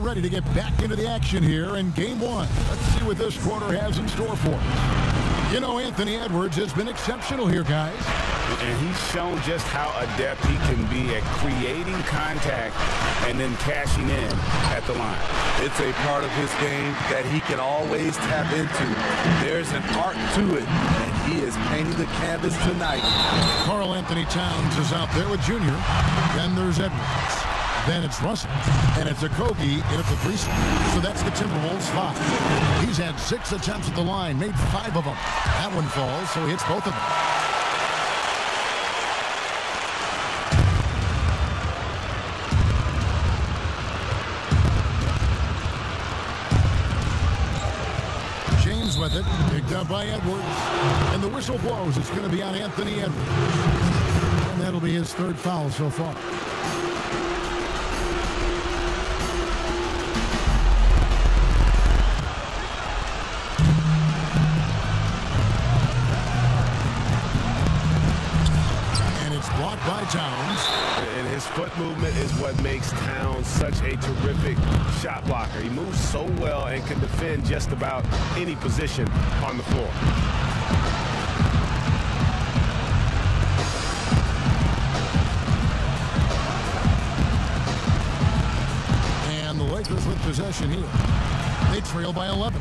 Ready to get back into the action here in game 1. Let's see what this quarter has in store for us. Anthony Edwards has been exceptional here, guys. And he's shown just how adept he can be at creating contact and then cashing in at the line. It's a part of his game that he can always tap into. There's an art to it, and he is painting the canvas tonight. Karl Anthony Towns is out there with Junior. Then there's Edwards. Then it's Russell. And it's Okogie in at the 3 spot. So that's the Timberwolves 5. He's had 6 attempts at the line, made 5 of them. That one falls, so he hits both of them. James with it, picked up by Edwards. And the whistle blows. It's going to be on Anthony Edwards. And that'll be his 3rd foul so far. By Towns. And his foot movement is what makes Towns such a terrific shot blocker. He moves so well and can defend just about any position on the floor. And the Lakers with possession here. They trail by 11.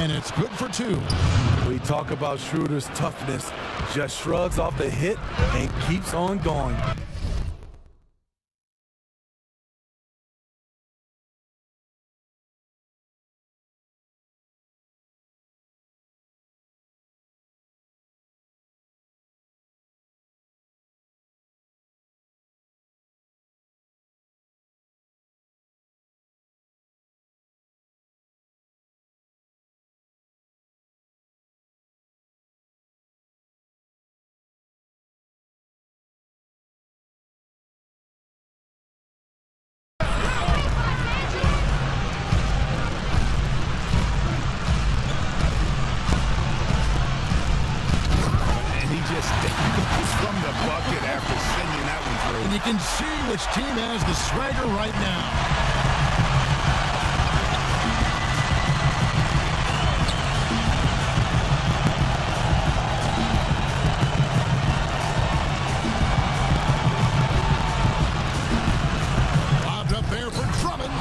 And it's good for 2. We talk about Schroeder's toughness. Just shrugs off the hit and keeps on going. And you can see which team has the swagger right now. Lobbed up there for Drummond.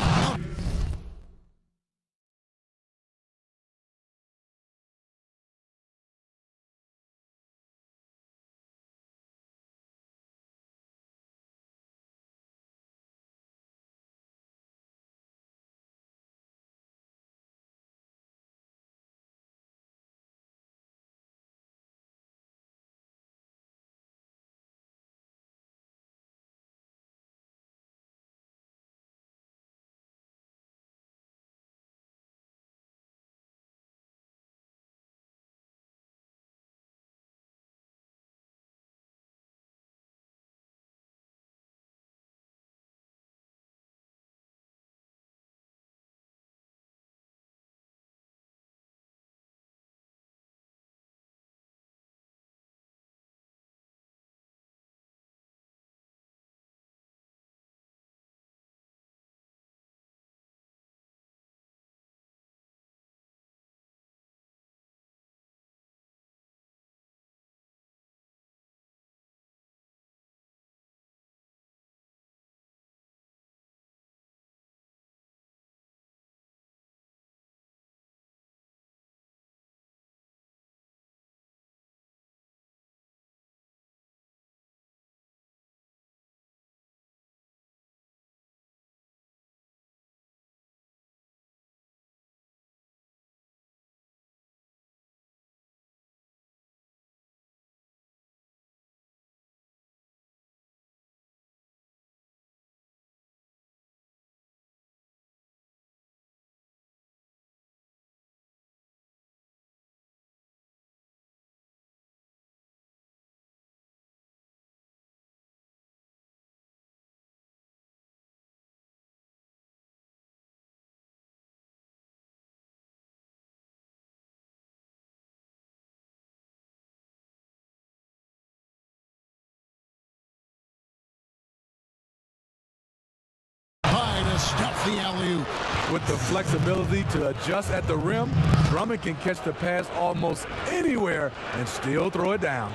Stuff the alley-oop. With the flexibility to adjust at the rim, Drummond can catch the pass almost anywhere and still throw it down.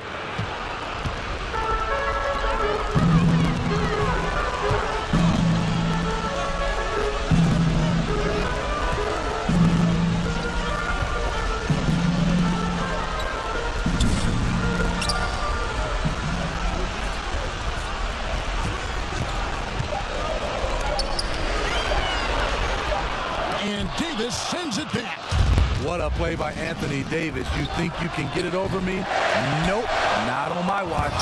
Davis sends it back. What a play by Anthony Davis. You think you can get it over me? Nope, not on my watch.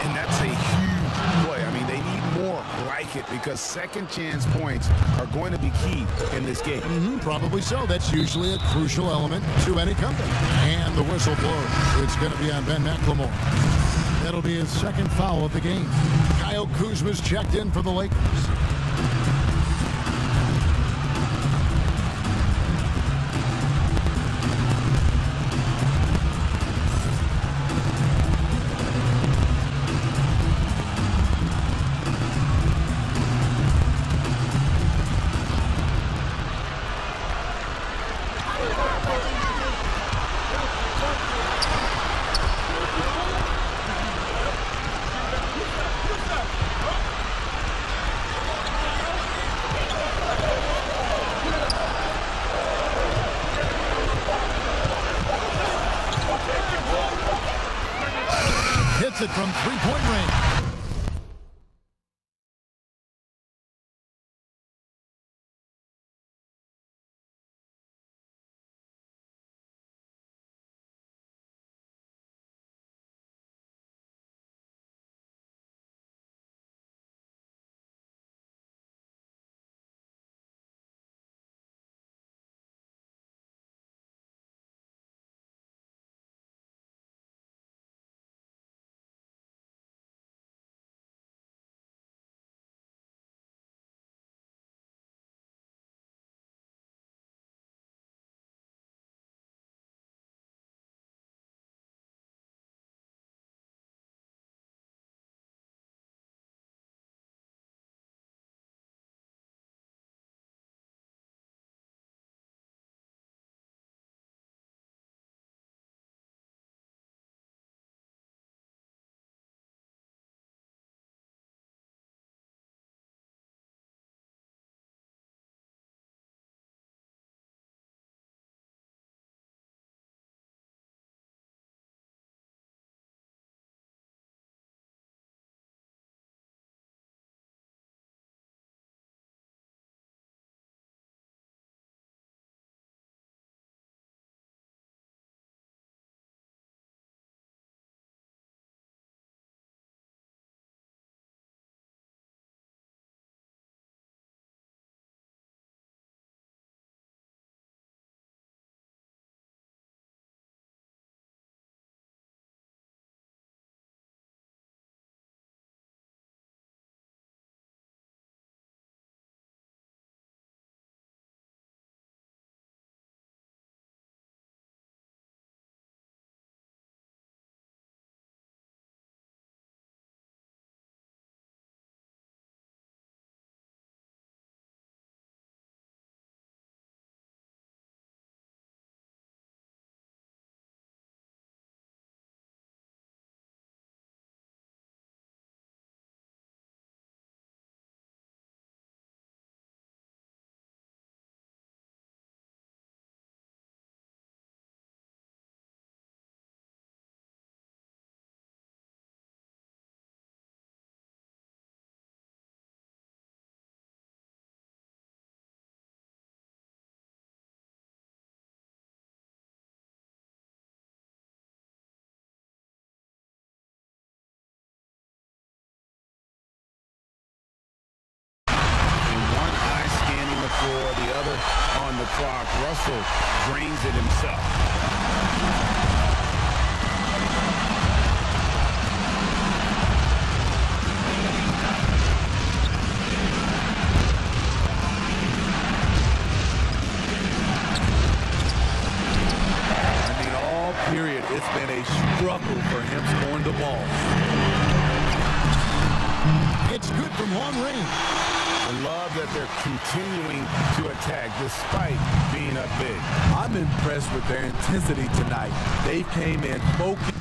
And that's a huge play. I mean, they need more like it because second chance points are going to be key in this game. Probably so. That's usually a crucial element to any company. And the whistle blows. It's going to be on Ben McLemore. That'll be his second foul of the game. Kyle Kuzma's checked in for the Lakers. Hits it from three-point range. The other on the clock. Russell drains it himself. Period. It's been a struggle for him scoring the ball. It's good from long range. I love that they're continuing to attack despite being up big. I'm impressed with their intensity tonight. They came in focused.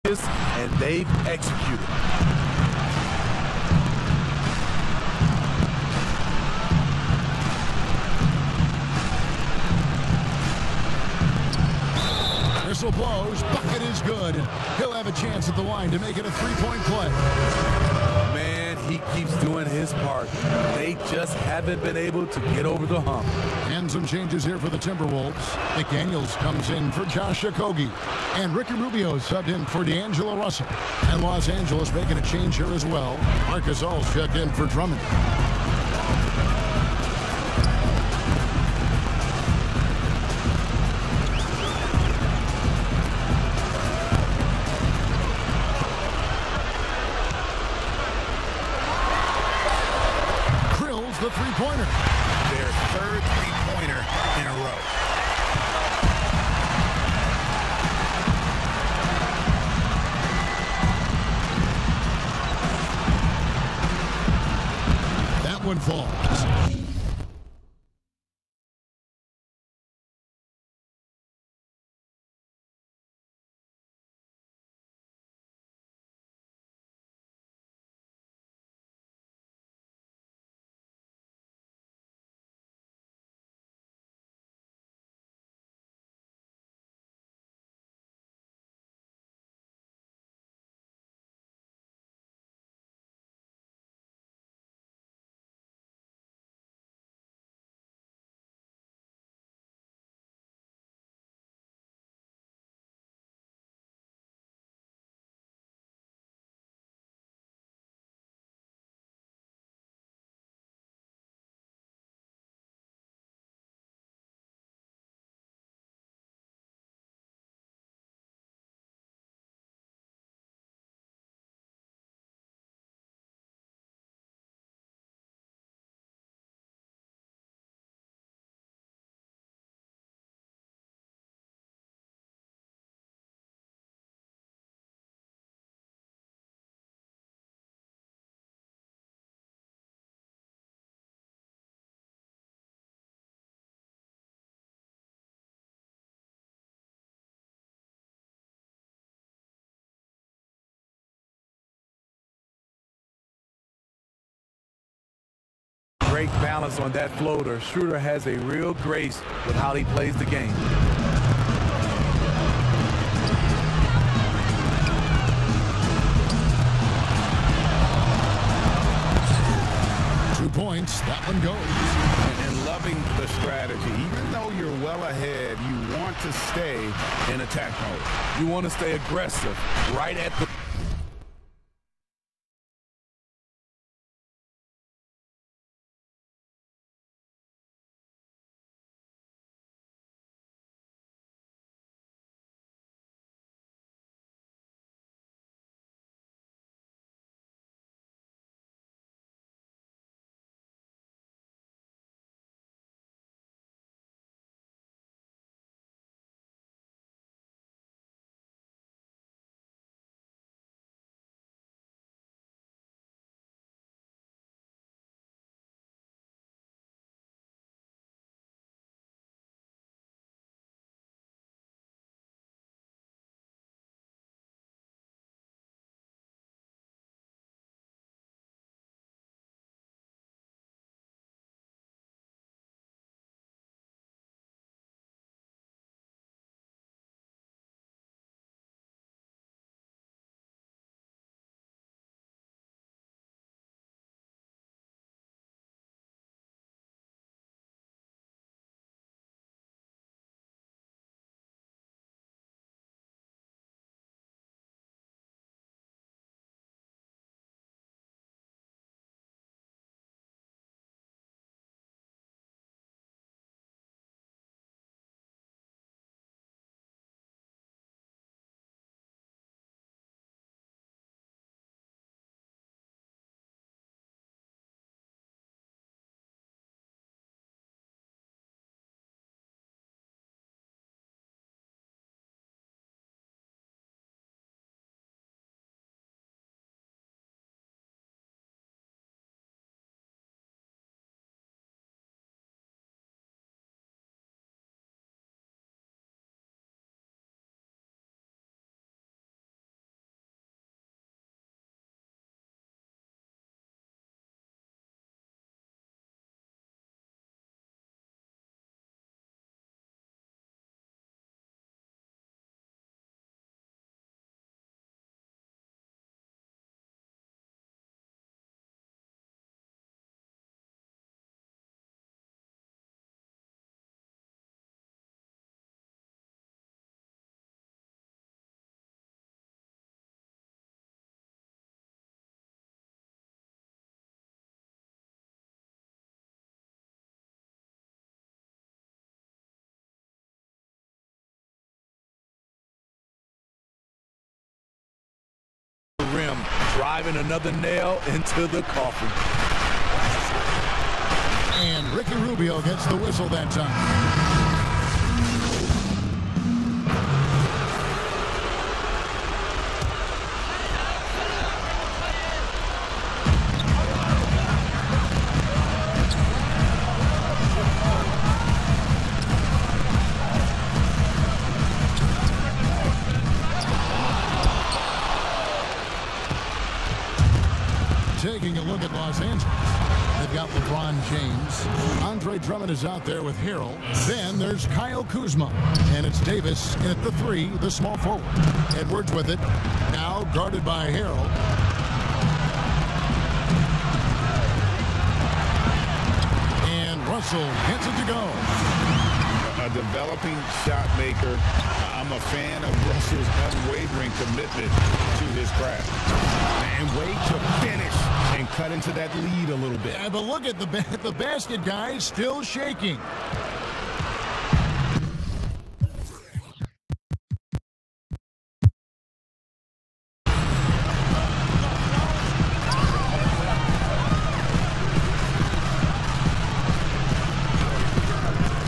and they've executed. Whistle blows, bucket is good. He'll have a chance at the line to make it a three-point play. Man, he keeps doing his part. They just haven't been able to get over the hump. And some changes here for the Timberwolves. McDaniels comes in for Josh Okogie. And Ricky Rubio subbed in for D'Angelo Russell. And Los Angeles making a change here as well. Marc Gasol's checked in for Drummond. The three-pointer. Their third three-pointer in a row. That one falls. Great balance on that floater. Schroeder has a real grace with how he plays the game. 2 points. That one goes. And loving the strategy. Even though you're well ahead, you want to stay in attack mode. You want to stay aggressive right at the driving another nail into the coffin. And Ricky Rubio gets the whistle that time. Taking a look at Los Angeles, they've got LeBron James. Andre Drummond is out there with Harrell. Then there's Kyle Kuzma. And it's Davis in at the 3, the small forward. Edwards with it. Now guarded by Harrell. And Russell gets it to go. A developing shot maker. I'm a fan of Russell's unwavering commitment to his craft. And wait to finish and cut into that lead a little bit. Yeah, but look at the basket, guys, still shaking.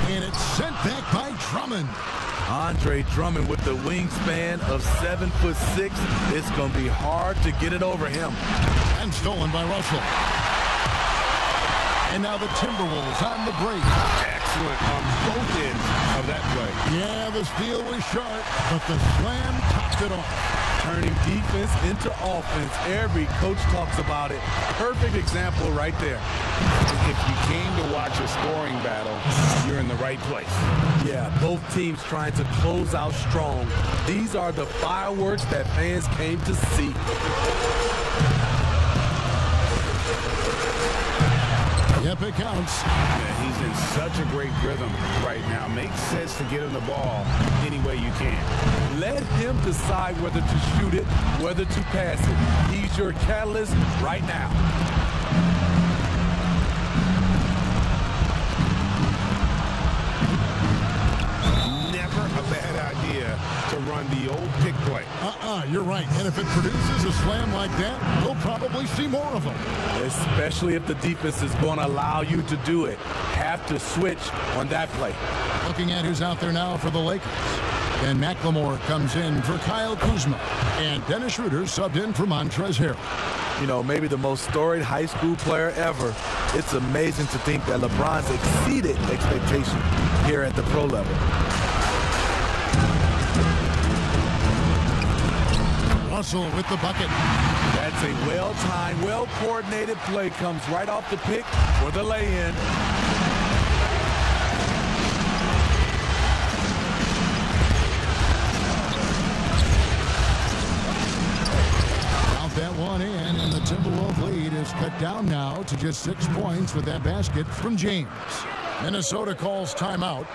And it's sent back by Drummond. Andre Drummond with the wingspan of 7'6". It's going to be hard to get it over him. And stolen by Russell. And now the Timberwolves on the break. Excellent on both ends of that play. Yeah, the steal was sharp, but the slam topped it off. Turning defense into offense. Every coach talks about it. Perfect example right there. If you came to watch a scoring battle, you're in the right place. Yeah, both teams trying to close out strong. These are the fireworks that fans came to see. Yep, it counts. Yeah, he's in such a great rhythm right now. Makes sense to get him the ball any way you can. Let him decide whether to shoot it, whether to pass it. He's your catalyst right now. Never a bad idea to run the old pick play. You're right. And if it produces a slam like that, we'll probably see more of them. Especially if the defense is going to allow you to do it. Have to switch on that play. Looking at who's out there now for the Lakers. And McLemore comes in for Kyle Kuzma. And Dennis Schroeder subbed in for Montrezl Harrell. You know, maybe the most storied high school player ever. It's amazing to think that LeBron's exceeded expectation here at the pro level. Russell with the bucket. That's a well-timed, well-coordinated play. Comes right off the pick for the lay-in. Count that one in, and the Timberwolves lead is cut down now to just 6 points with that basket from James. Minnesota calls timeout.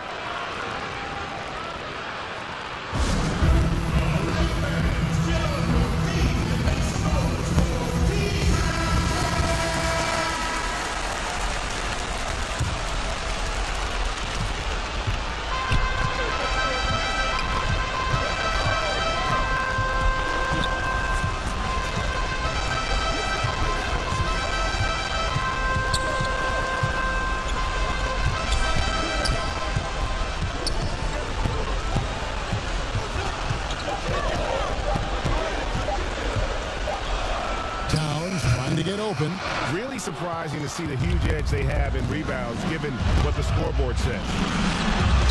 Open. Really surprising to see the huge edge they have in rebounds given what the scoreboard says.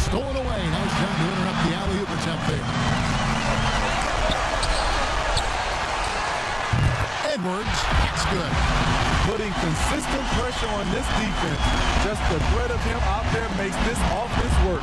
Stolen away. Nice job to interrupt the alley-oop attempt there. Edwards, that's good. Putting consistent pressure on this defense. Just the threat of him out there makes this offense work.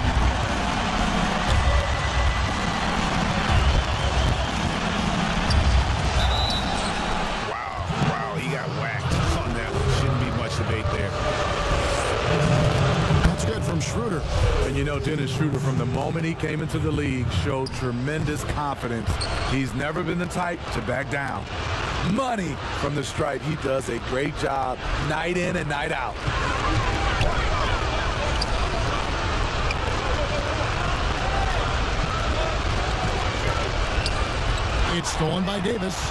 Schroeder. And you know, Dennis Schroeder, from the moment he came into the league, showed tremendous confidence. He's never been the type to back down. Money from the stripe. He does a great job night in and night out. It's stolen by Davis.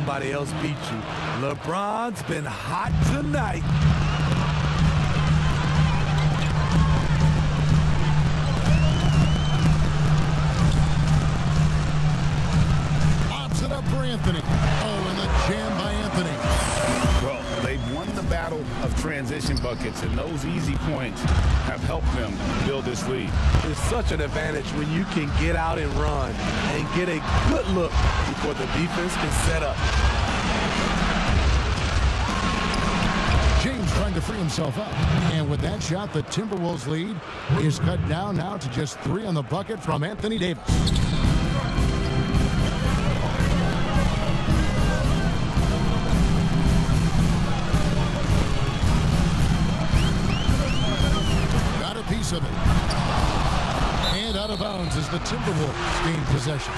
somebody else beat you. LeBron's been hot tonight. Lobs it up for Anthony. Oh, and the jam by Anthony. Well, they've won the battle of transition buckets, and those easy points have helped them build this lead. It's such an advantage when you can get out and run and get a good look before the defense can set up. James trying to free himself up. And with that shot, the Timberwolves lead is cut down now to just 3 on the bucket from Anthony Davis. Got a piece of it. And out of bounds as the Timberwolves gain possession.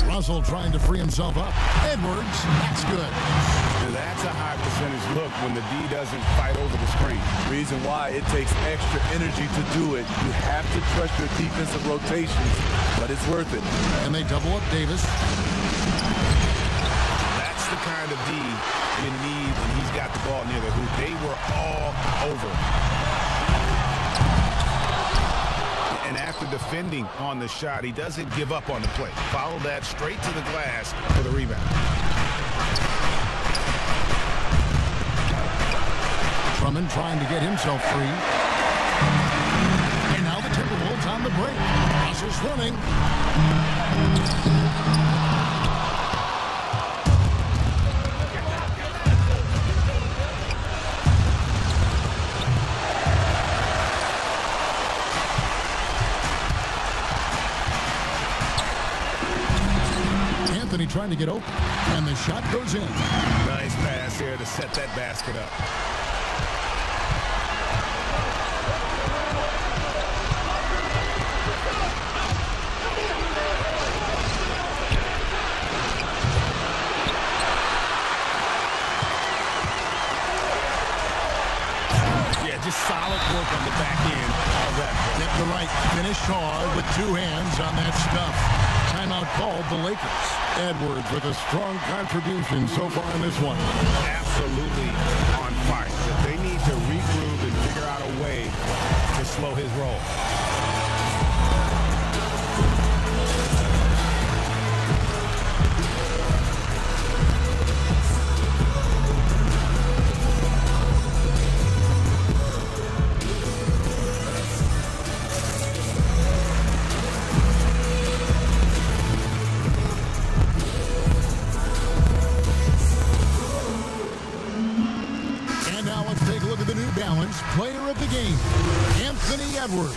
Russell trying to free himself up. Edwards, that's good. That's a high percentage look when the D doesn't fight over the screen. Reason why it takes extra energy to do it. You have to trust your defensive rotations, but it's worth it. And they double up Davis. That's the kind of D you need when he's got the ball near the hoop. They were all over. And after defending on the shot, he doesn't give up on the play. Follow that straight to the glass for the rebound. Drummond trying to get himself free. And now the Timberwolves on the break. Russell's running. Anthony trying to get open, and the shot goes in. Nice pass here to set that basket up. Yeah, just solid work on the back end of that. Get the right finish hard with 2 hands on that stuff. Timeout called the Lakers. Edwards with a strong contribution so far in this one. Absolutely on fire. But they need to regroup and figure out a way to slow his roll. Player of the game, Anthony Edwards.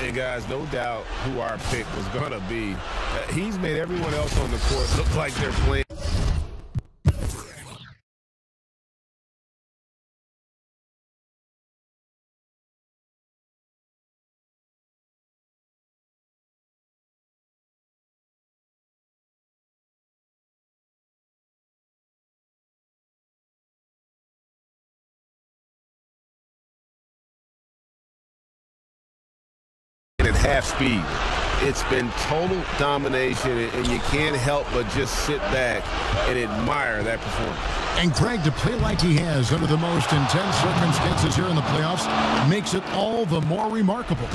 And guys, no doubt who our pick was going to be. He's made everyone else on the court look like they're playing. At half speed. It's been total domination, and you can't help but just sit back and admire that performance. And Greg, to play like he has under the most intense circumstances here in the playoffs makes it all the more remarkable.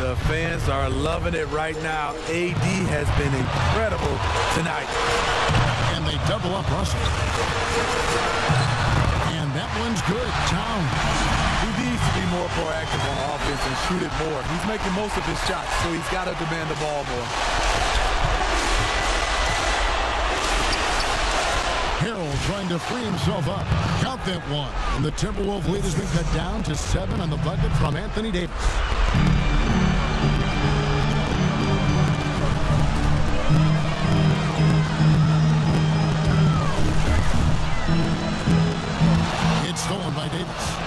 The fans are loving it right now. AD has been incredible tonight. And they double up Russell. And that one's good. Town. He needs to be more proactive on offense and shoot it more. He's making most of his shots, so he's got to demand the ball more. Harrell trying to free himself up. Count that one. And the Timberwolves lead has been cut down to 7 on the bucket from Anthony Davis. It's stolen by Davis.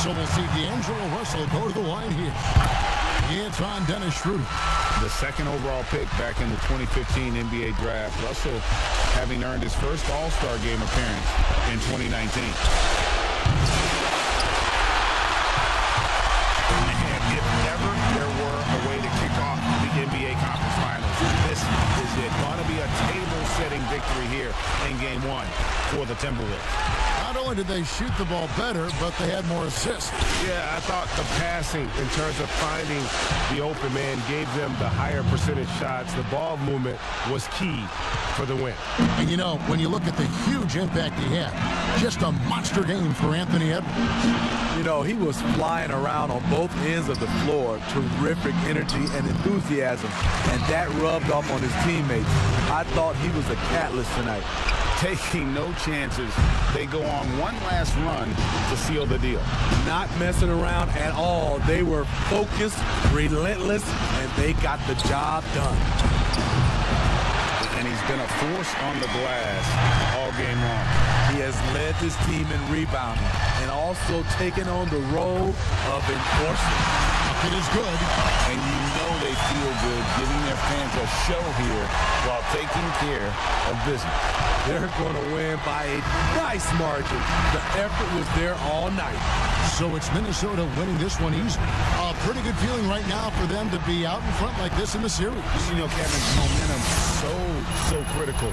So we'll see D'Angelo Russell go to the line here. It's on Dennis Schroeder. The second overall pick back in the 2015 NBA draft. Russell having earned his first All-Star game appearance in 2019. And if ever there were a way to kick off the NBA Conference Finals, this is it. Going to be a table-setting victory here in Game 1 for the Timberwolves. Not only did they shoot the ball better, but they had more assists. Yeah, I thought the passing in terms of finding the open man gave them the higher percentage shots. The ball movement was key for the win. And you know, when you look at the huge impact he had, just a monster game for Anthony Edwards. You know, he was flying around on both ends of the floor. Terrific energy and enthusiasm, and that rubbed off on his teammates. I thought he was a catalyst tonight. Taking no chances. They go on one last run to seal the deal. Not messing around at all. They were focused, relentless, and they got the job done. And he's been a force on the glass all game long. He has led this team in rebounding and also taken on the role of enforcer. It is good. And you know they feel good giving their fans a show here while taking care of business. They're going to win by a nice margin. The effort was there all night. So it's Minnesota winning this one easily. A pretty good feeling right now for them to be out in front like this in the series. You know, Kevin, momentum so critical.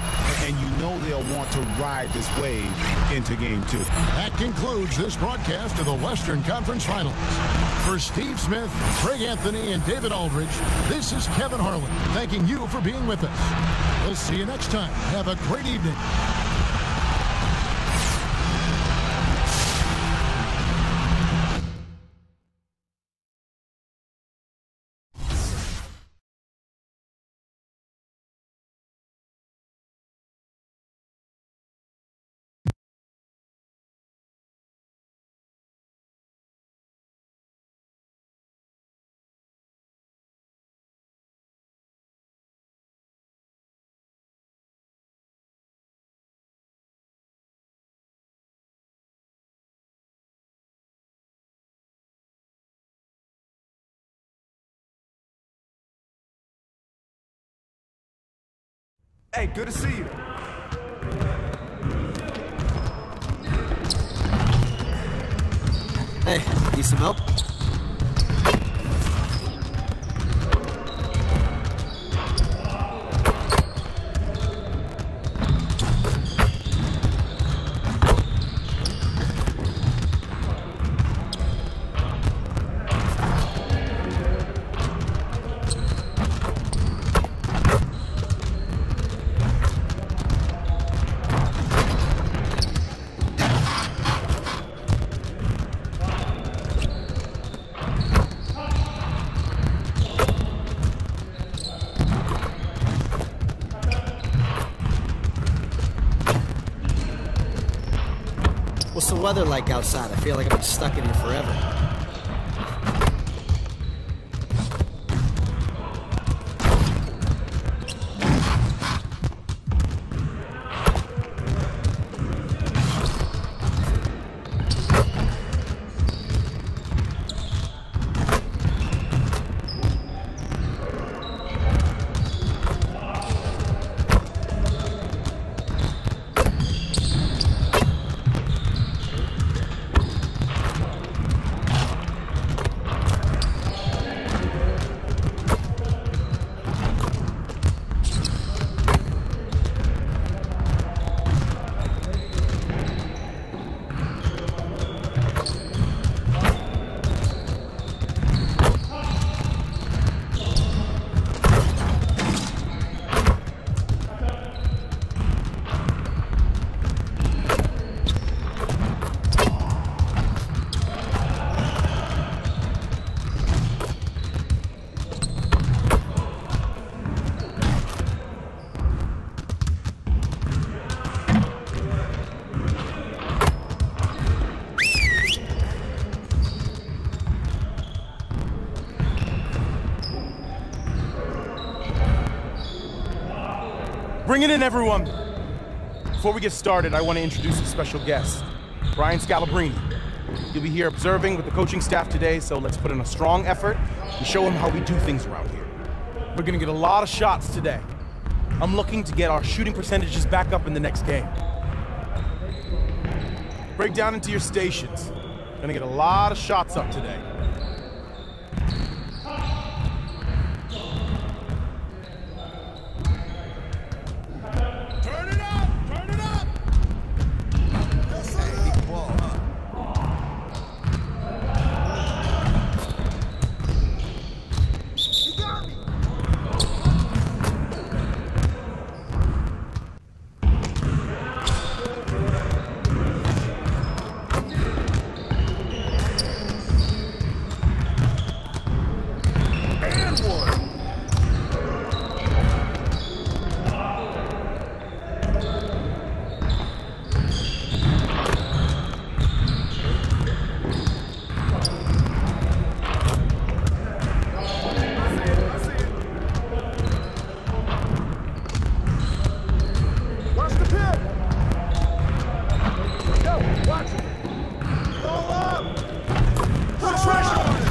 And you know they'll want to ride this wave into Game 2. That concludes this broadcast of the Western Conference Finals. For Steve Smith, Craig Anthony, and David Aldridge, this is Kevin Harlan thanking you for being with us. We'll see you next time. Have a great evening. Hey, good to see you. Hey, need some help? What's the weather like outside? I feel like I've been stuck in here forever. Bring it in, everyone. Before we get started, I want to introduce a special guest, Brian Scalabrine. You'll be here observing with the coaching staff today, so let's put in a strong effort and show him how we do things around here. We're gonna get a lot of shots today. I'm looking to get our shooting percentages back up in the next game. Break down into your stations. Gonna get a lot of shots up today. Turn it up! Turn it up! You got me! Watch the pit! Yo, watch it! Roll up! Put pressure on it!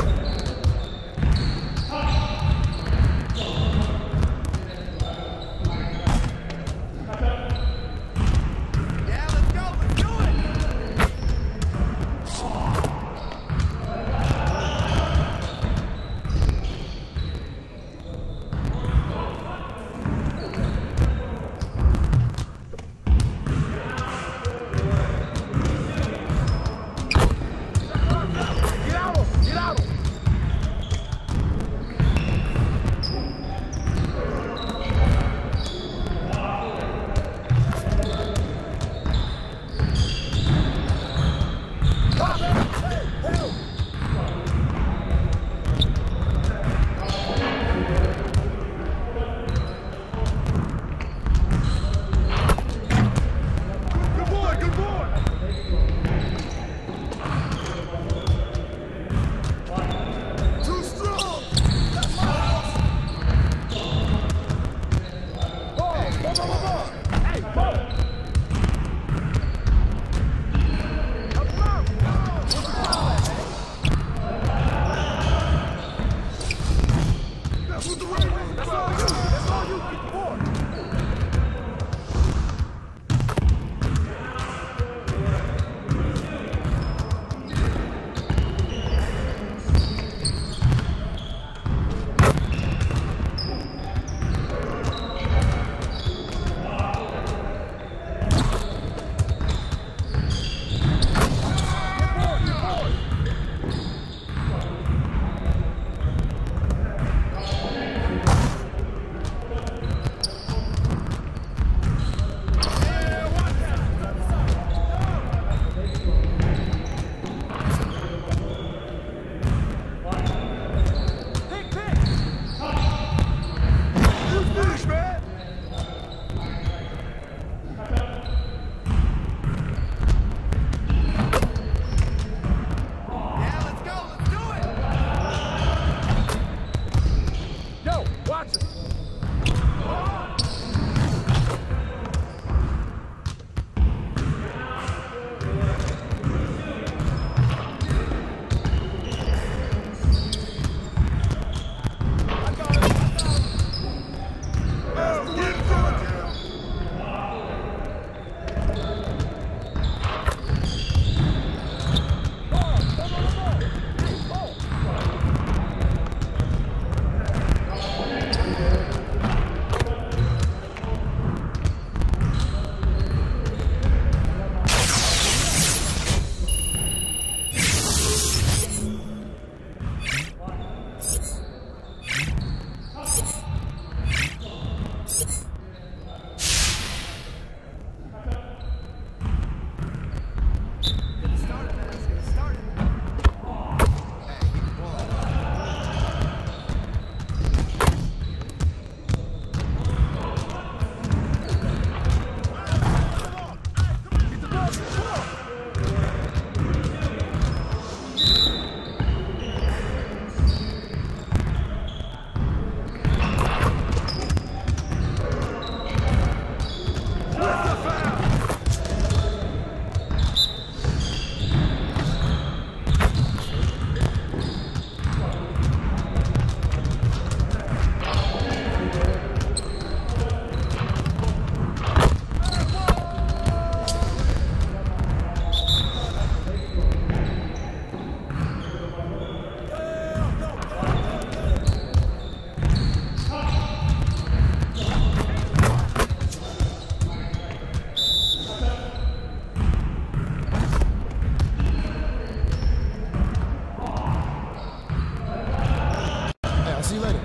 See you later.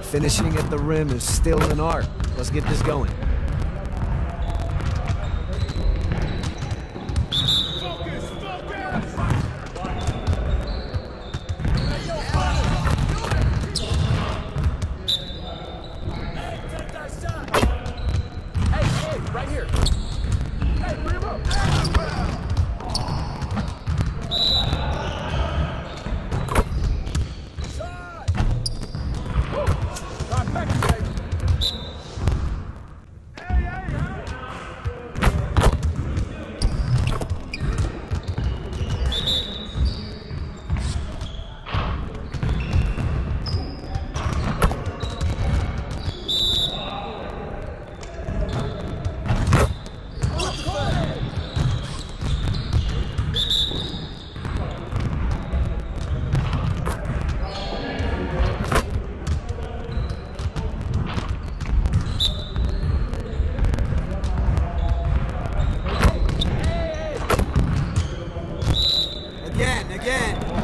Finishing at the rim is still an art. Let's get this going. Again.